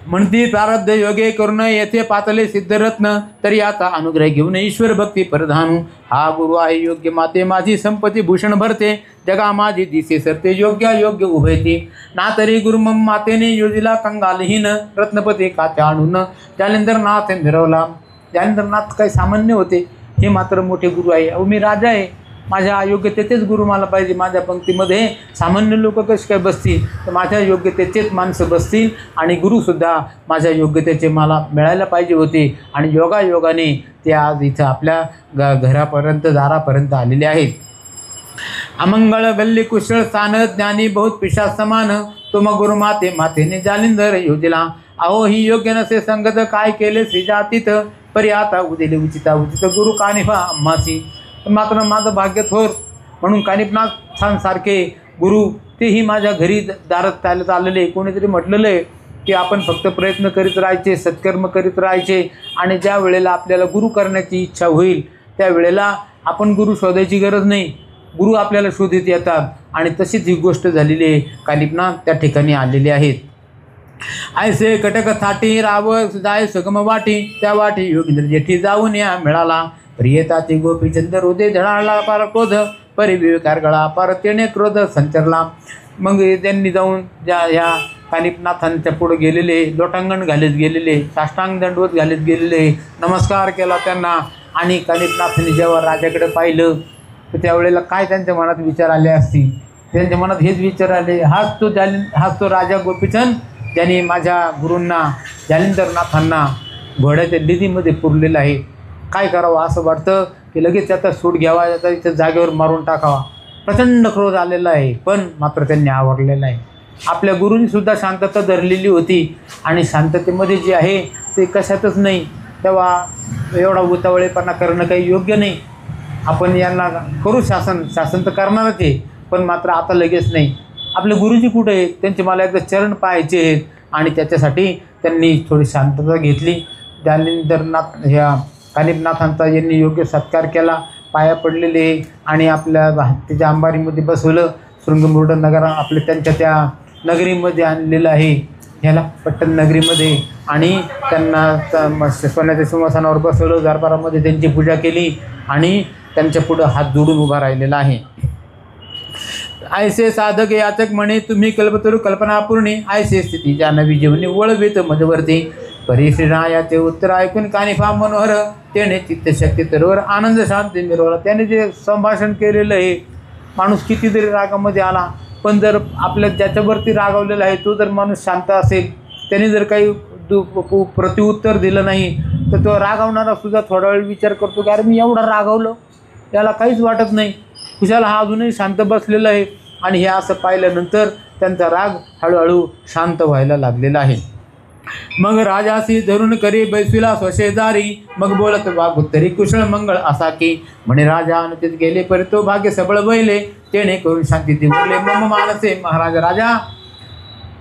म्हणती प्रारब्ध योगे करून येथे पातले सिद्धरत्न, तरी आता अनुग्रह घेऊन ईश्वर भक्ती परधानू. हा गुरु आहे योग्य माते माझी संपत्ती भूषण भरते, जगा माझी दिसे सरते योग्य योग्य उभयती. ना तरी गुरुमम मातेने योजिला कंगालहीन, रत्नपती काच्या आणून जालिंदरनाथ मिरवला. जालिंदरनाथ काही सामान्य होते, हे मात्र मोठे गुरु आहे. अहो मी राजा आहे, माझ्या योग्यतेचेच गुरु मला पाहिजे. माझ्या पंक्तीमध्ये सामान्य लोक कसे काय बसतील, तर माझ्या योग्यतेचेच माणसं बसतील आणि गुरुसुद्धा माझ्या योग्यतेचे मला मिळायला पाहिजे होते. आणि योगायोगाने ते आज इथं आपल्या घरापर्यंत दारापर्यंत आलेले आहेत. अमंगळ गल्ली कुशळ स्थान, ज्ञानी बहुत पिशा समान, तुम गुरुमाते मातेने जालिंदर योजिला. अहो ही योग्य नसे संगत, काय केले श्रीजातीत, परी आता उदिले उचिता उचित गुरु कानिफा अम्मासी. मात्र माझं भाग्य थोर म्हणून कानिफनाथांसारखे गुरु तेही माझ्या घरी दारात चालत आलेले. कोणीतरी म्हटलेलं आहे की आपण फक्त प्रयत्न करीत राहायचे, सत्कर्म करीत राहायचे आणि ज्या वेळेला आपल्याला गुरु करण्याची इच्छा होईल त्यावेळेला आपण गुरु शोधायची गरज नाही, गुरु आपल्याला शोधित येतात. आणि तशीच ही गोष्ट झालेली आहे. कानिफनाथ त्या ठिकाणी आलेले आहेत. ऐसे कटक थाटी राव जाय सगम वाटी, त्या वाटी योगींद्र जेठी जाऊन या मिळाला. प्रियताती गोपीचंद हृदय झळाळला पार क्रोध, परिविकार गळा पार तेने क्रोध संचरला. मग त्यांनी जाऊन ह्या कानिफनाथांच्या पुढे गेलेले, लोटांगण घालीत गेलेले, साष्टांग दंडवत घालीत गेलेले, नमस्कार केला त्यांना. आणि कानिफनाथांनी जेव्हा राजाकडे पाहिलं तर त्यावेळेला काय त्यांच्या मनात विचार आले असतील, त्यांच्या मनात हेच विचार आले, हाच तो राजा गोपीचंद ज्याने माझ्या गुरूंना जालिंदरनाथांना घोड्याच्या लिदीमध्ये पुरलेलं आहे. काय करावं असं वाटतं की लगेच त्याचा सूट घ्यावा, त्याचा इथं जागेवर मारून टाकावा. प्रचंड क्रोध आलेला आहे, पण मात्र त्यांनी आवरलेला आहे. आपल्या गुरूंनीसुद्धा शांतता धरलेली होती आणि शांततेमध्ये जे आहे ते कशातच नाही. तेव्हा एवढा उतावळेपणा करणं काही योग्य नाही. आपण यांना करू शासन तर करणारच आहे, पण मात्र आता लगेच नाही. आपले गुरुजी कुठे आहेत, त्यांचे मला एकदा चरण पाहायचे आहेत आणि त्याच्यासाठी त्यांनी थोडी शांतता घेतली. जालिंदरनाथ ह्या कानिफनाथांचा यांनी योग्य सत्कार केला, पाया पडलेले आणि आपल्या हत्तीच्या अंबारीमध्ये बसवलं. शृंगमुर्ड नगर आपले त्यांच्या त्या नगरीमध्ये आणलेलं आहे, ह्याला पट्टण नगरीमध्ये, आणि त्यांना सोन्याच्या सिंहासनावर बसवलं. दरबारामध्ये त्यांची पूजा केली आणि त्यांच्या पुढं हात जोडून उभा राहिलेला आहे. ऐसे साधक याचक म्हणे तुम्ही कल्पतरू कल्पनापूर्णी, ऐसे स्थिती जानवी जीवनी वळवेत मध्यवर्ती. परी श्रीरायाचे उत्तर ऐकून कानिफा मनोहर, त्याने चित्तशक्ती तरोवर आनंद शांती मिळवला. त्याने जे संभाषण केलेलं आहे, माणूस किती जरी रागामध्ये आला, पण जर आपल्या ज्याच्यावरती रागावलेला आहे तो जर माणूस शांत असेल, त्याने जर काही प्रत्युत्तर दिलं नाही तर तो रागावणारा सुद्धा थोडा वेळ विचार करतो की अरे मी एवढा रागावलो, त्याला काहीच वाटत नाही, खुशाला हा अजूनही शांत बसलेला आहे. आणि हे असं पाहिल्यानंतर त्यांचा राग हळूहळू शांत व्हायला लागलेला आहे. मग राजासी धरून करी बैसविला स्वशेजारी, मग बोलत वागुत्तरी कुशळ मंगळ असा की. म्हणे राजा अनुचित गेले परी तो भाग्य सबळ वहिले, तेणे करून शांती दिवले मम मानसे. महाराज राजा,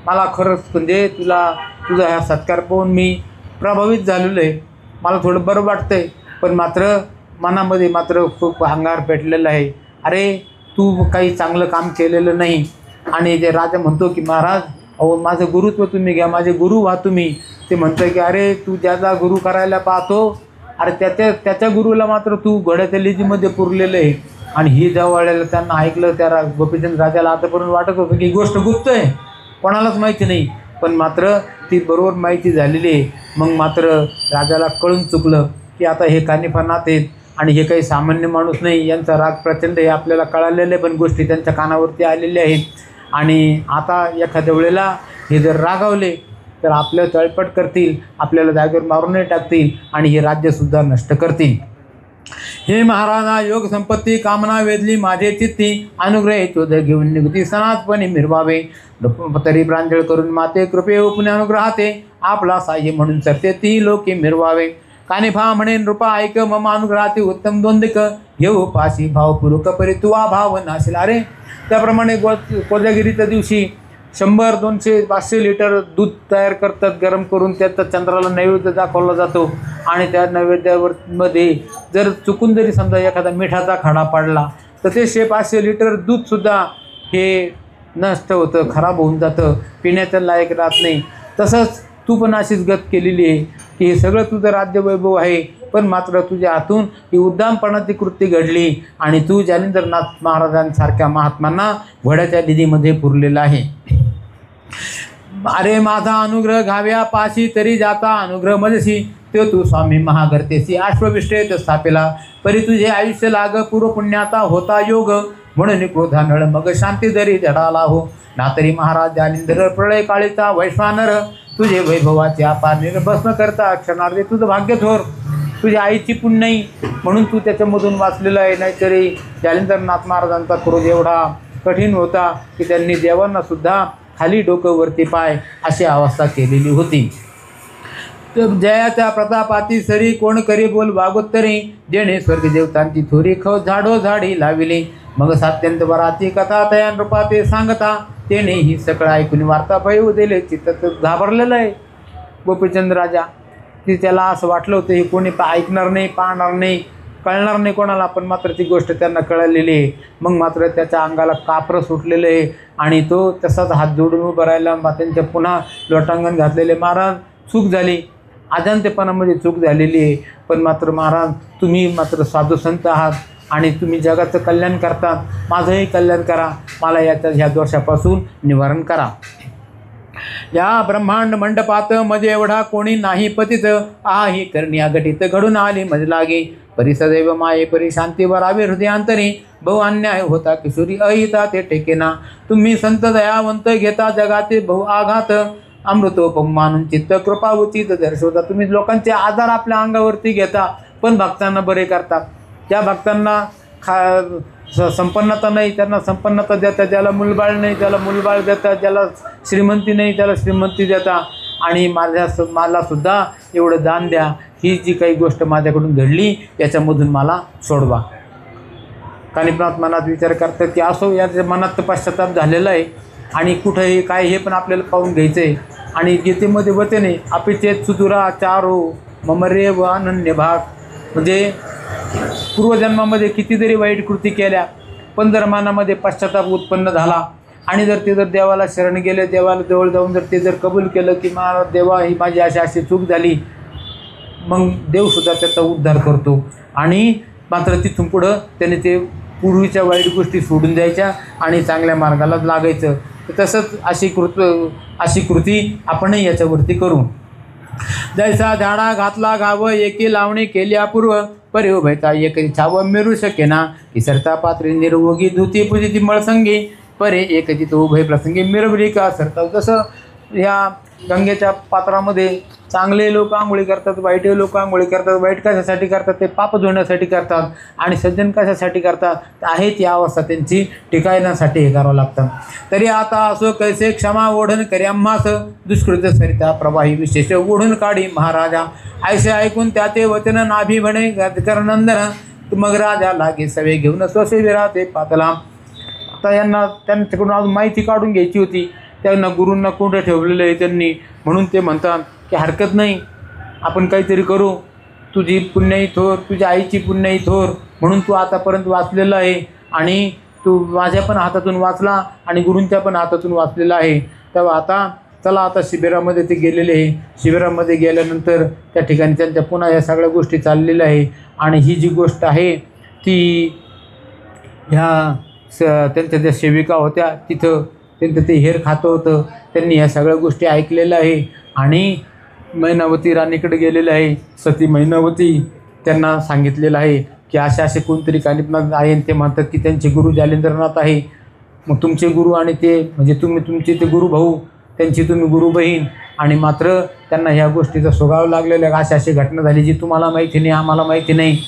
मला खरंच म्हणजे तुझा हा सत्कार पाहून मी प्रभावित झालेलो आहे, मला थोडं बरं वाटतंय, पण मात्र मनामध्ये मात्र खूप अंगार पेटलेला आहे. अरे तू काही चांगलं काम केलेलं नाही. आणि जे राजा म्हणतो की महाराज अहो माझं गुरुत्व तुम्ही घ्या, माझे गुरु व्हा तुम्ही. ते म्हणतं की अरे तू ज्याचा गुरु करायला पाहतो, अरे त्याच्या गुरुला मात्र तू घोड्याच्या लिजीमध्ये पुरलेलं आहे. आणि ही जवळला त्यांना ऐकलं, त्या गोपीचंद राजाला आतापर्यंत वाटत होतं की ही गोष्ट गुप्त आहे, कोणालाच माहिती नाही, पण मात्र ती बरोबर माहिती झालेली आहे. मग मात्र राजाला कळून चुकलं की आता हे कानिफनाथ आहेत आणि हे काही सामान्य माणूस नाही, यांचा राग प्रचंड हे आपल्याला कळालेले पण गोष्टी त्यांच्या कानावरती आलेल्या आहेत. आणि आता एखाद्या वेळेला हे जर रागावले तर आपल्याला तळपट करतील, आपल्याला जागेवर मारूनही टाकतील आणि हे राज्यसुद्धा नष्ट करतील. हे महाराजा, योग संपत्ती कामना वेदली माझे चित्ती, अनुग्रह चोद घेऊन निगती सनातपणे मिरवावे. तरी प्रांजळ करून माते कृपे उपने अनुग्रहाते, आपला साह्य म्हणून सरते ती लोके मिरवावे. कानिफा म्हणे नृपा ऐक, मम अनुग्रहाती उत्तम दोंदिक, घेऊ पाशी भावपूर्वक परी तुवा भाव नाशिला. अरे त्याप्रमाणे कोजागिरीच्या दिवशी 100, 200, 500 लिटर दूध तयार करतात, गरम करून त्यात चंद्राला नैवेद्य दाखवला जातो. आणि त्या नैवेद्यामध्ये जर चुकून जरी समजा एखादा मिठाचा खडा पडला तर ते 500 लिटर दूधसुद्धा हे नष्ट होतं, खराब होऊन जातं, पिण्याचं लायक राहत नाही. तसंच तू पण अशीच गत केलेली आहे की हे सगळं तुझं राज्यवैभव आहे, पण मात्र तुझ्या हातून ही उद्दामपणाची कृती घडली आणि तू जालिंदरनाथ महाराजांसारख्या महात्मांना घोड्याच्या निधीमध्ये पुरलेला आहे. अरे माझा अनुग्रह घाव्या पाशी, तरी जाता अनुग्रह मजसी, तो तू स्वामी महागर्तेसी, अश्वविष्टेत स्थापिला, परी तुझे आयुष्य लाग, पूर्वपुण्याचा होता योग, म्हणून क्रोधानळ मग शांती जरी जडाला हो. नातरी महाराज जालिंदर प्रळय काळीचा वैश्वानर, तुझे वैभवाचे अपार निर्भस्म करता क्षणार्धे तुझं भाग्य थोर. तुझ्या आईची पुण्यई म्हणून तू त्याच्यामधून वाचलेलं आहे. नाहीतरी जालिंदरनाथ महाराजांचा क्रोध एवढा कठीण होता की त्यांनी देवांना सुद्धा खाली डोकं वरती पाय अशी अवस्था केलेली होती. तर जयाच्या प्रतापाती सरी, कोण करी बोल वागोत्तरी, जेणे स्वर्ग देवतांची थोरी खो झाडो झाडी लाविली. मग सात्यंत वराती कथा तया नृपाते सांगता, तेने ही सगळं ऐकून वार्ता भय दिले. चित्त घाबरलेलं आहे गोपीचंद राजा, की त्याला असं वाटलं होतं हे कोणी ऐकणार नाही, पाहणार नाही, कळणार नाही कोणाला, पण मात्र ती गोष्ट त्यांना कळलेली आहे. मग मात्र त्याच्या अंगाला कापरं सुटलेलं आहे आणि तो तसाच हात जोडून उभं राहिला. त्यांच्या पुन्हा लोटांगण घातलेले, महाराज चूक झाली, अजाणतेपणामध्ये चूक झालेली आहे, पण मात्र महाराज तुम्ही मात्र साधू संत आहात आणि तुम्ही जगाचं कल्याण करता, माझंही कल्याण करा, मला ह्या दोषापासून निवारण करा. या ब्रह्मांड मंडपात मध्ये एवढा कोणी नाही पतित, आही करणी अघटित घडून आली मज लागे. परी सदैव माये परी शांती वरावे हृदयांतरी, बहु अन्याय होता किशोरी अहिता ते टेकेना. तुम्ही संत दयावंत घेता जगाचे बहु आघात, अमृतोपम मानून चित्त कृपा उचित दर्शवता. तुम्ही लोकांचे आजार आपल्या अंगावरती घेता पण भक्तांना बरे करता. ज्या भक्तांना संपन्नता नाही त्यांना संपन्नता देता, ज्याला मुलबाळ नाही त्याला मुलबाळ देता, ज्याला श्रीमंती नाही त्याला श्रीमंती देता. आणि मला सुद्धा एवढं दान द्या, ही जी काही गोष्ट माझ्याकडून घडली याच्यामधून मला सोडवा. कानिपनाथ मनात विचार करतात की असो, याच्या मनात पश्चाताप झालेला आहे आणि कुठंही काय हे पण आपल्याला पाहून घ्यायचं आहे. आणि गीतेमध्ये वचन आहे, अपिचेत सुदुरा चारो ममरे व अनन्य भाग, म्हणजे पूर्वजन्मामध्ये कितीतरी वाईट कृती केल्या पण जर मनामध्ये पश्चाताप उत्पन्न झाला आणि जर ते देवाला शरण गेले, देवाला जवळ जाऊन जर ते कबूल केलं की महाराज देवा ही माझी अशी चूक झाली, मग देवसुद्धा त्याचा उद्धार करतो. आणि मात्र तिथून पुढं त्याने ते पूर्वीच्या वाईट गोष्टी सोडून द्यायच्या आणि चांगल्या मार्गाला लागायचं. तसंच अशी कृती आपणही याच्यावरती करू. जैसा झाडा घातला गावं, एकी लावणी केली अपूर्व, परी उभयता एकरी छाव मिळू शकेना. इसरता पात्री निर्वोगी धुती पूजिती मळसंगी, परे एकची तो उभय प्रसंगी मिरवली का सरता. जसं ह्या गंगेच्या पात्रामध्ये चांगले लोक आंघोळी करतात, वाईट लोक आंघोळी करतात. वाईट कशासाठी करतात? ते पाप धुण्यासाठी करतात. आणि सज्जन कशासाठी करतात? आहे ती अवस्था त्यांची टिकायण्यासाठी हे करावं लागतं. तरी आता असो कैसे क्षमा ओढण करी आम्हास, दुष्कृत सरिता प्रवाही विशेष ओढून काढी महाराजा. ऐसे ऐकून त्याचे वचन नाभी म्हणे करनंदन, मग राजा लागे सवे घेऊन स्वसे विराते पातला. आता यांना त्यांच्याकडून अजून माहिती काढून घ्यायची होती. त्यांना गुरूंना कुठं ठेवलेलं आहे त्यांनी, म्हणून ते म्हणतात की हरकत नाही, आपण काहीतरी करू. तुझी पुण्याई थोर, तुझ्या आईची पुण्याई थोर, म्हणून तू आतापर्यंत वाचलेला आहे आणि तू माझ्या पण हातातून वाचला आणि गुरूंच्या पण हातातून वाचलेला आहे. तेव्हा आता चला, आता शिबिरामध्ये ते गेलेले आहे. शिबिरामध्ये गेल्यानंतर त्या ठिकाणी त्यांच्या पुन्हा या सगळ्या गोष्टी चाललेल्या आहे. आणि ही जी गोष्ट आहे ती ह्या त्यांच्या ज्या सेविका होत्या तिथं त्यांचं ते हेर खातं होतं, त्यांनी ह्या सगळ्या गोष्टी ऐकलेल्या आहे. आणि मैनावती राणीकडे गेलेलं आहे. सती मैनावती त्यांना सांगितलेलं आहे की असे कोणतरी कानिपनाथ आहे, ते म्हणतात की त्यांचे गुरु जालिंदरनाथ आहे. मग तुमचे गुरु आणि ते म्हणजे तुमचे ते गुरु भाऊ, त्यांची तुम्ही गुरु बहीण, आणि मात्र त्यांना ह्या गोष्टीचा सोगावं लागलेलं आहे. अशी घटना झाली जी तुम्हाला माहिती नाही, आम्हाला माहिती नाही.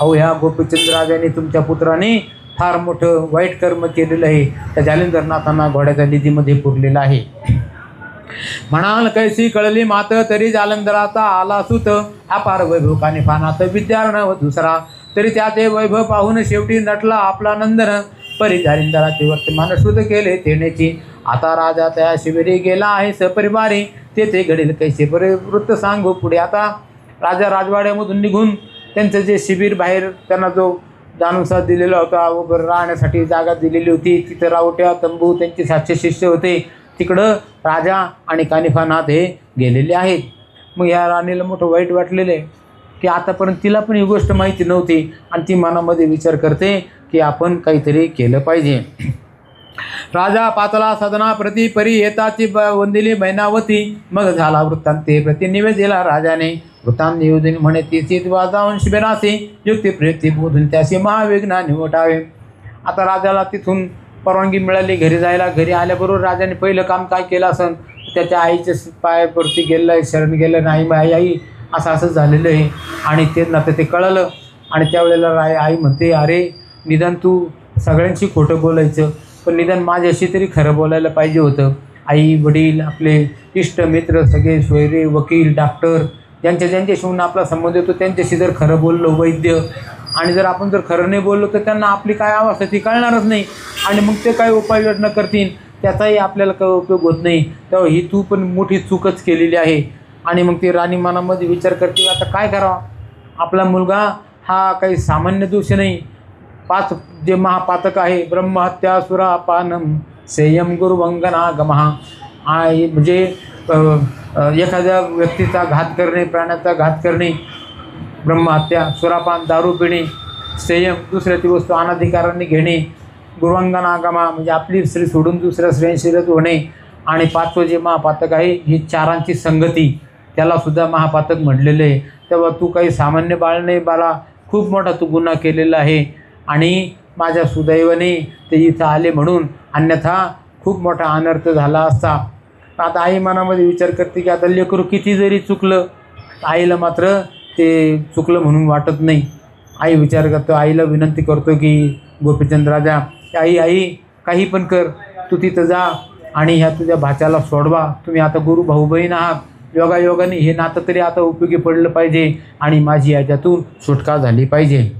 अहो ह्या गोपीचंद राजाने तुमच्या पुत्राने फार मोठं वाईट कर्म केलेलं आहे, त्या जालिंदरनाथांना घोड्याच्या निधीमध्ये पुरलेलं आहे. म्हणाल कैसी कळली मात तरी जालंधराचा आला सुत, अपार वैभव कानिफानात विद्यार्णव दुसरा, तरी त्याचे वैभव पाहून शेवटी नटला आपला नंदन, परी जालिंदराचे वर्तमान श्रुत केले तेनेची, आता राजा त्या शिबिरी गेला आहे सपरिवारी, तेथे घडेल कैसे बरे वृत्त सांगू पुढे. आता राजा राजवाड्यामधून निघून त्यांचं जे शिबिर बाहेर त्यांना जो दानुसार दिलेला होता, उभं राहण्यासाठी जागा दिलेली होती, तिथं रावट्या तंबू त्यांचे 700 शिष्य होते, तिकडं राजा आणि कानिफानाथ हे गेलेले आहेत. मग या राणीला मोठं वाईट वाटलेलं आहे की आतापर्यंत तिला पण ही गोष्ट माहिती नव्हती आणि ती मनामध्ये विचार करते की आपण काहीतरी केलं पाहिजे. राजा पातला सदना प्रति परी येताची वंदिली मैनावती, मग झाला वृत्तांते प्रति निवेदिला राजाने, वृत्तांत निवेदन म्हणे तिची जाऊन शिबिरासी, युक्ती प्रयुक्ती बोधून त्याशी महावेगना निवटावे. आता राजाला तिथून परवानगी मिळाली घरी जायला. घरी आल्याबरोबर राजाने पहिलं काम काय केलं असं, त्याच्या आईच्या पायावरती गेलं, शरण गेलं, नाही आई आई असं असं झालेलं आहे. आणि त्यांना तर ते कळलं आणि त्यावेळेला आई म्हणते, अरे निदान तू सगळ्यांशी खोटं बोलायचं, पण निदान माझ्याशी तरी खरं बोलायला पाहिजे होतं. आई वडील आपले इष्ट मित्र सगळे सोयरे वकील डॉक्टर ज्यांच्याशी आपला संबंध येतो त्यांच्याशी जर खरं बोललो, वैद्य, आणि जर आपण जर खरं नाही बोललो तर त्यांना आपली काय अवस्था ती कळणारच नाही आणि मग ते काय उपाययोजना करतील त्याचाही आपल्याला काही उपयोग होत नाही. तेव्हा ही तू पण मोठी चूकच केलेली आहे. आणि मग ती राणी मनामध्ये विचार करते, आता काय करावं, आपला मुलगा हा काही सामान्य दोष नाही, 5 जे महापातक आहे, ब्रह्महत्या सुरापानम संयम गुरुवंगना गमहा, म्हणजे एखाद्या व्यक्तीचा घात करणे, प्राण्याचा घात करणे, ब्रह्महत्या, सुरापान दारू पिणे, संयम दुसऱ्याची वस्तू अनाधिकाराने घेणे, गुरुवंगना गमा म्हणजे आपली स्त्री सोडून दुसऱ्या स्त्रियांशी होणे, आणि 5वं जे महापातक आहे ही 4 संगती, त्यालासुद्धा महापातक म्हटलेलं आहे. तेव्हा तू काही सामान्य बाळ नाही बाळा, खूप मोठा तू गुन्हा केलेला आहे आणि माझ्या सुदैवाने ते इथं आले म्हणून, अन्यथा खूप मोठा अनर्थ झाला असता. आता आई मनामध्ये विचार करते की आता लेकरू किती जरी चुकलं, आईला मात्र ते चुकलं म्हणून वाटत नाही. आई विचार करतो, आईला विनंती करतो की गोपीचंद राजा, आई आई काही पण कर, तू तिथं जा आणि ह्या तुझ्या भाच्याला सोडवा, तुम्ही आता गुरु भाऊ बहीण आहात, योगायोगाने हे नातं तरी आता उपयोगी पडलं पाहिजे आणि माझी याच्यातून सुटका झाली पाहिजे.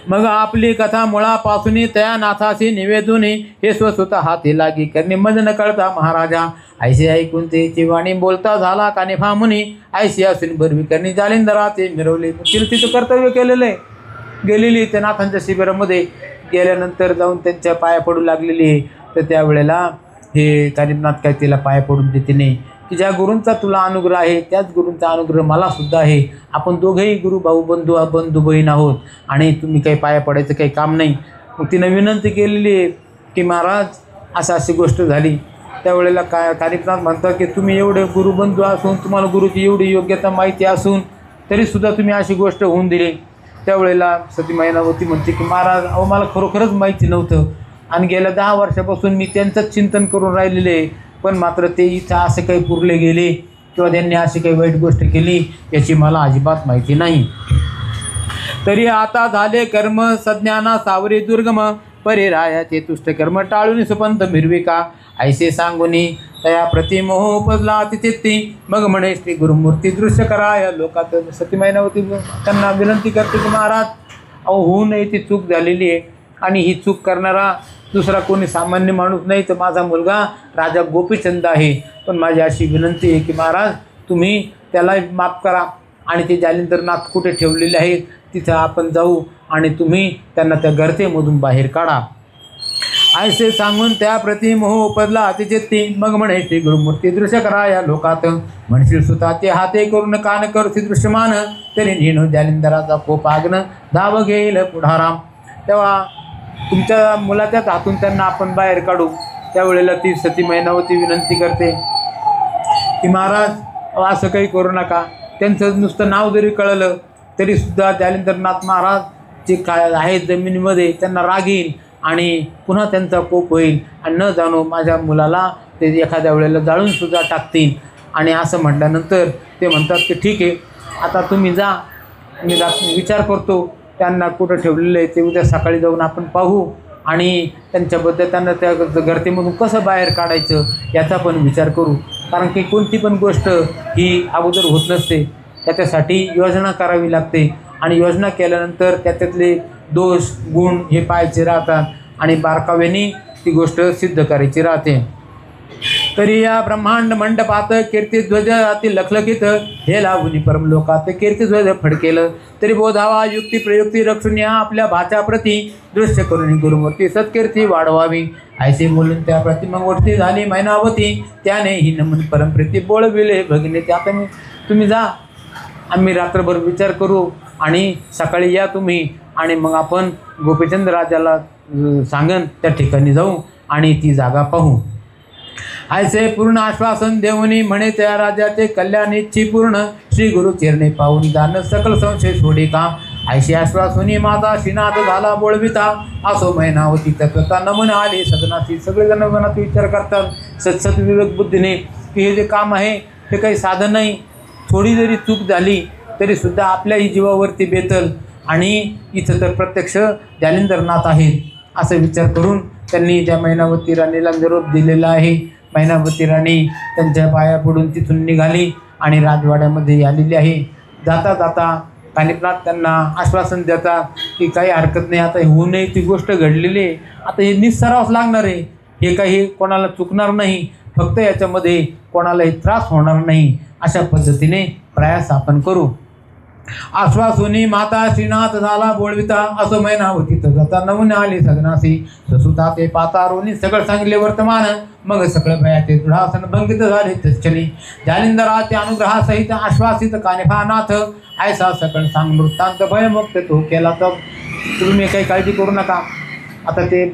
मग आपली कथा मुळापासून त्या नाथाशी निवेदून हे स्वतः हाती लागी करणे, मज न कळता महाराजा ऐशी ऐकून त्याची वाणी बोलता झाला कानिफा मुनी, ऐशी असून बरवी करणी जालिंदरा ते मिरवले. तिथं कर्तव्य केलेलं आहे, गेलेली त्या नाथांच्या शिबिरामध्ये गेल्यानंतर जाऊन त्यांच्या पाया पडू लागलेली आहे. तर त्यावेळेला हे कानिफनाथ काय तिला पाया पडून देते नाही की ज्या गुरूंचा तुला अनुग्रह आहे त्याच गुरूंचा अनुग्रह मला सुद्धा आहे, आपण दोघेही गुरु भाऊ बंधू बहीण आहोत आणि तुम्ही काही पाया पडायचं काही काम नाही. मग तिनं विनंती केलेली आहे की महाराज असं अशी गोष्ट झाली. त्यावेळेला कानिफनाथ म्हणतात की तुम्ही एवढे गुरुबंधू असून, तुम्हाला गुरुची एवढी योग्यता माहिती असून तरीसुद्धा तुम्ही अशी गोष्ट होऊन दिली. त्यावेळेला सती मैनावती म्हणते की महाराज अहो मला खरोखरच माहिती नव्हतं आणि गेल्या 10 वर्षापासून मी त्यांचंच चिंतन करून राहिलेले, पण मात्र ते इथं असे काही पुरले गेले किंवा त्यांनी अशी काही वाईट गोष्ट केली याची मला अजिबात माहिती नाही. तरी आता झाले कर्म सज्ञाना सावरी दुर्गम, परिरायाचे तुष्ट कर्म टाळून सुपंत मिरविका, ऐसे सांगुनी तया प्रतिमोह उपजला तिथे, मग म्हणे श्री गुरुमूर्ती दृश्य कराया लोकात. सती मैनावती त्यांना विनंती करते की महाराज अहो होऊ नये, ती चूक झालेली आहे आणि ही चूक करणारा दुसरा कोणी सामान्य माणूस नाही तर माझा मुलगा राजा गोपीचंद आहे. पण माझी अशी विनंती आहे की महाराज तुम्ही त्याला माफ करा आणि ते जालिंदरनाथ कुठे ठेवलेले आहेत तिथं आपण जाऊ आणि तुम्ही त्यांना त्या गर्तेमधून बाहेर काढा. ऐसे सांगून त्या प्रतिमोह उपजला अतिचित्ती, मग म्हणे श्री गुरुमूर्ती दृश्य करा या लोकात, म्हणशील सुताचे हाते करून कान करती दृश्यमान, तरी नेणू जालिंदराचा कोप आग्न धाव घेईल पुढाराम. तेव्हा तुमच्या मुलाच्याच हातून त्यांना आपण बाहेर काढू. त्यावेळेला ती सती मैनावती विनंती करते की महाराज असं काही करू नका, त्यांचं नुसतं नाव जरी कळलं तरीसुद्धा जालिंदरनाथ महाराज जे काय आहेत जमिनीमध्ये त्यांना राग येईल आणि पुन्हा त्यांचा कोप होईल आणि न जाणो माझ्या मुलाला ते एखाद्या वेळेला जाळूनसुद्धा टाकतील. आणि असं म्हटल्यानंतर ते म्हणतात की ठीक आहे आता तुम्ही जा, मी विचार करतो त्यांना कुठं ठेवलेलं आहे ते उद्या सकाळी जाऊन आपण पाहू आणि त्यांच्याबद्दल त्यांना त्या गर्तेमधून कसं बाहेर काढायचं याचा पण विचार करू. कारण की कोणती पण गोष्ट ही अगोदर होत नसते, त्याच्यासाठी योजना करावी लागते आणि योजना केल्यानंतर त्याच्यातले दोष गुण हे पाहायचे राहतात आणि बारकाव्याने ती गोष्ट सिद्ध करायची राहते. तरी या ब्रह्मांड मंडपात कीर्तिध्वज अति लखलखित हे लावून परमलोकात कीर्तिध्वज फडकेलं तरी बोधावा युक्ती प्रयुक्ती रक्षून या आपल्या भाच्याप्रती दृश्य करून गुरुमूर्ती सत्कीर्ती वाढवावी ऐसे बोलून त्या प्रतिमूर्ती झाली मैनावती त्याने ही नमन परमप्रीती बोळविले भगिनी. ते आता तुम्ही जा, आम्ही रात्रभर विचार करू आणि सकाळी या तुम्ही आणि मग आपण गोपीचंद राजाला सांगन त्या ठिकाणी जाऊ आणि ती जागा पाहू. ऐसे पूर्ण आश्वासन देऊनी म्हणे त्या राजाचे कल्याण इच्छी पूर्ण श्री गुरु चरणे पाहून जाण सकल संशय सोडे काम ऐशी आश्वासनी माझा श्रीनाथ झाला बोळविता असो मैनावती तत्वता नमन आले सदनाची. सगळेजण मनात विचार करतात सत्सत विवेक बुद्धीने की हे जे काम आहे हे काही साधन नाही, थोडी जरी चूक झाली तरी सुद्धा आपल्याही जीवावरती बेतल आणि इथं तर प्रत्यक्ष जालिंदरनाथ आहेत असा विचार करून त्यांनी त्या मैनावती राणीला निरोप दिलेला आहे. मैनावती राणी त्यांच्या पाया पडून तिथून निघाली आणि राजवाड्यामध्ये आलेली आहे. जाता जाता कानिपनाथ त्यांना आश्वासन देतात की काही हरकत नाही, आता होऊ नये ती गोष्ट घडलेली आहे, आता हे निस्सरावच लागणार आहे, हे काही कोणाला चुकणार नाही, फक्त याच्यामध्ये कोणालाही त्रास होणार नाही अशा पद्धतीने प्रयास आपण करू. आश्वासुनी माता श्रीनाथ झाला बोळविता असो मैनावती जाता नमुन आली सदनासी ससुता ते पातारोनी सगळं सांगितले वर्तमान मग सगळं भयाचे दृढासन भंगित झाले तत्क्षणी जालिंदराच्या अनुग्रहासहित आश्वासित कानिफानाथ ऐसा सकळ सांग वृत्तांत भयमुक्त तो केला. तर तुम्ही काही काळजी करू नका. आता ते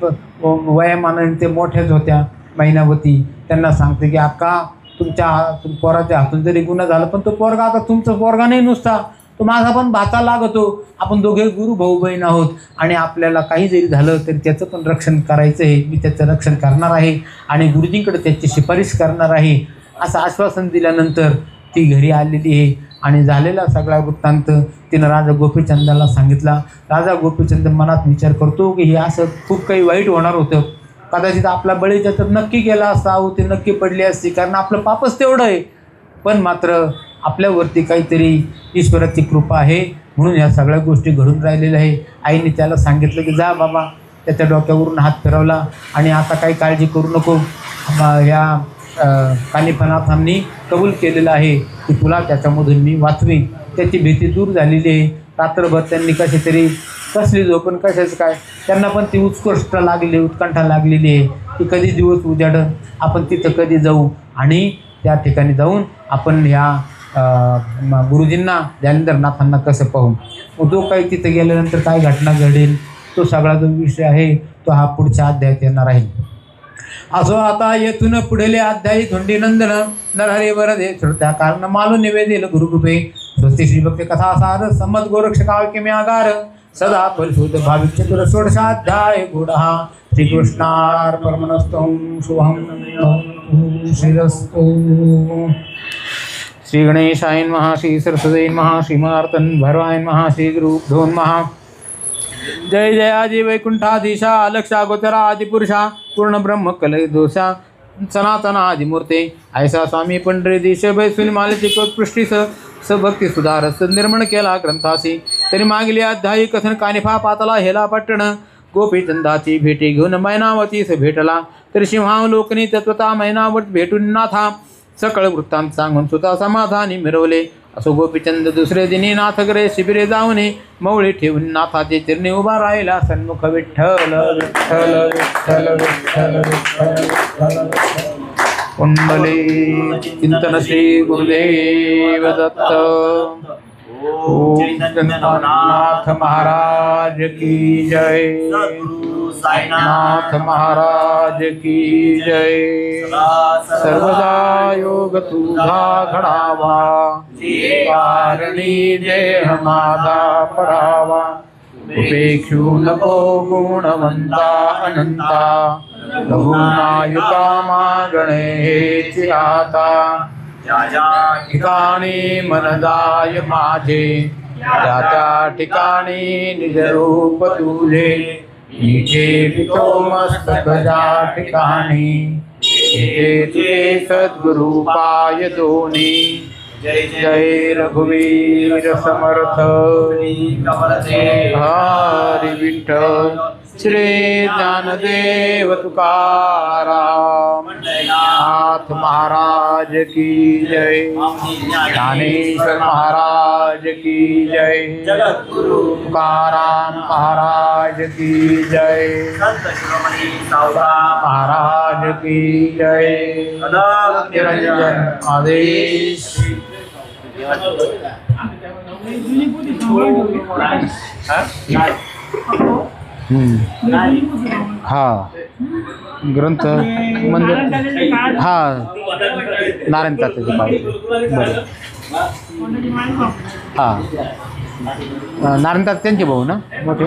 वयामानाने ते मोठ्याच होत्या मैनावती, त्यांना सांगते की अक्का तुमच्या पोराच्या हातून जरी गुन्हा झाला पण तो पोरगा आता तुमचा पोरगा नाही नुसता, तो माझा पण भाचा लागतो, आपण दोघे गुरु भाऊ बहीण आहोत आणि आपल्याला काही जरी झालं तरी त्याचं पण रक्षण करायचं आहे, मी त्याचं रक्षण करणार आहे आणि गुरुजींकडे त्याची शिफारिश करणार आहे असं आश्वासन दिल्यानंतर ती घरी आलेली आहे आणि झालेला सगळा वृत्तांत तिनं राजा गोपीचंदाला सांगितला. राजा गोपीचंद मनात विचार करतो की हे असं खूप काही वाईट होणार होतं, कदाचित आपला बळी त्याच्यात नक्की केला असता, ती नक्की पडली असती, कारण आपलं पापच तेवढं आहे, पण मात्र आपल्यावरती काहीतरी ईश्वराची कृपा आहे म्हणून या सगळ्या गोष्टी घडून राहिलेल्या आहे. आईने त्याला सांगितलं की जा बाबा, त्याच्या डोक्यावरून हात फिरवला आणि आता काही काळजी करू नको, ह्या कानिफनाथांनी कबूल केलेलं आहे की तुला त्याच्यामधून मी वाचवीन. त्याची भीती दूर झालेली आहे. रात्रभर त्यांनी कशी कसली झोपून कशाचं काय, त्यांना पण ती उत्कंठा लागलेली आहे की कधी दिवस उजाडं, आपण तिथं कधी जाऊ आणि त्या ठिकाणी जाऊन आपण ह्या गुरुजींना जालिंदरनाथांना कसं पाहू. जो काही तिथं गेल्यानंतर काय घटना घडेल तो सगळा जो विषय आहे तो हा पुढच्या अध्यायात येणार आहे. असो आता येथून पुढले अध्यायी धोंडी नंदन नरहरी वरदे श्रोत्या कारण मालू निवेदेल गुरुकृपे स्वस्ती श्री भक्ती कथा सार सम्मत गोरक्ष काव्य आगार सदा फलशोध भाविक चतुर षोडशाध्याय गुढहा श्रीकृष्णार्पणमस्तु शुभम श्रीरस्तु. श्री गणेशाय नमः, श्री सरस्वती नमः, श्री मार्तन भरवाय नमः, श्री गुरुभ्यो नमः. जय जयाजी वैकुंठाधीशा अलक्षा गोचरा आदिपुरुषा पूर्ण ब्रह्म कलय दोषा सनातन आदिमूर्ते ऐसा स्वामी पंढरीदीश बैसुनी मालिती कोत्पृष्टीस भक्ती सुधारस निर्माण केला ग्रंथासी. तरी मागली अध्यायी कथन कानिफा पातला हेला पट्टण गोपीचंदाची भेटी घेऊन मैनावतीस भेटला. तरी सिंहावलोकनी तत्वता मैनावत भेटून नाथा सकळ वृत्तांत सांगून सुद्धा समाधानी मिरवले. असो गोपीचंद दुसरे दिनी नाथगरे शिबिरे जाऊने मवळी ठेवून नाथाचे चिरणे उभा राहिला सन्मुख विठ्ठल विठ्ठल विठ्ठल विठ्ठल विठ्ठल. कुंडली चिंतन श्री गुरुदेव दत्त. ओम नाथ महाराज की जय. नाथ महाराज की जय. सर्वदा योग तुझा घडावा कारणी देह माझा पडावा. उपेक्षू नको गुणवंता अनंता लघुनायुका मागणे हेची आता. ज्या ज्या ठिकाणी मन जाय माझे त्या त्या ठिकाणी निज रूप तुझे इथे विठो मस्तक ज्या ठिकाणी इथे तुझे सद्गुरु पाय दोन्ही जय जय रघुवीर समर्थ हरी विठ्ठल श्री ज्ञानदेव तुकाराम नाथ महाराज की जय ज्ञानेश्वर महाराज की जय तुकाराम महाराज की जय महाराज की जय निरंजन आदेश हा ग्रंथ मंदिर हा नारायण तात्याचे पाहिजे बरं हा नारायण तात्या त्यांचे भाऊ ना मोठे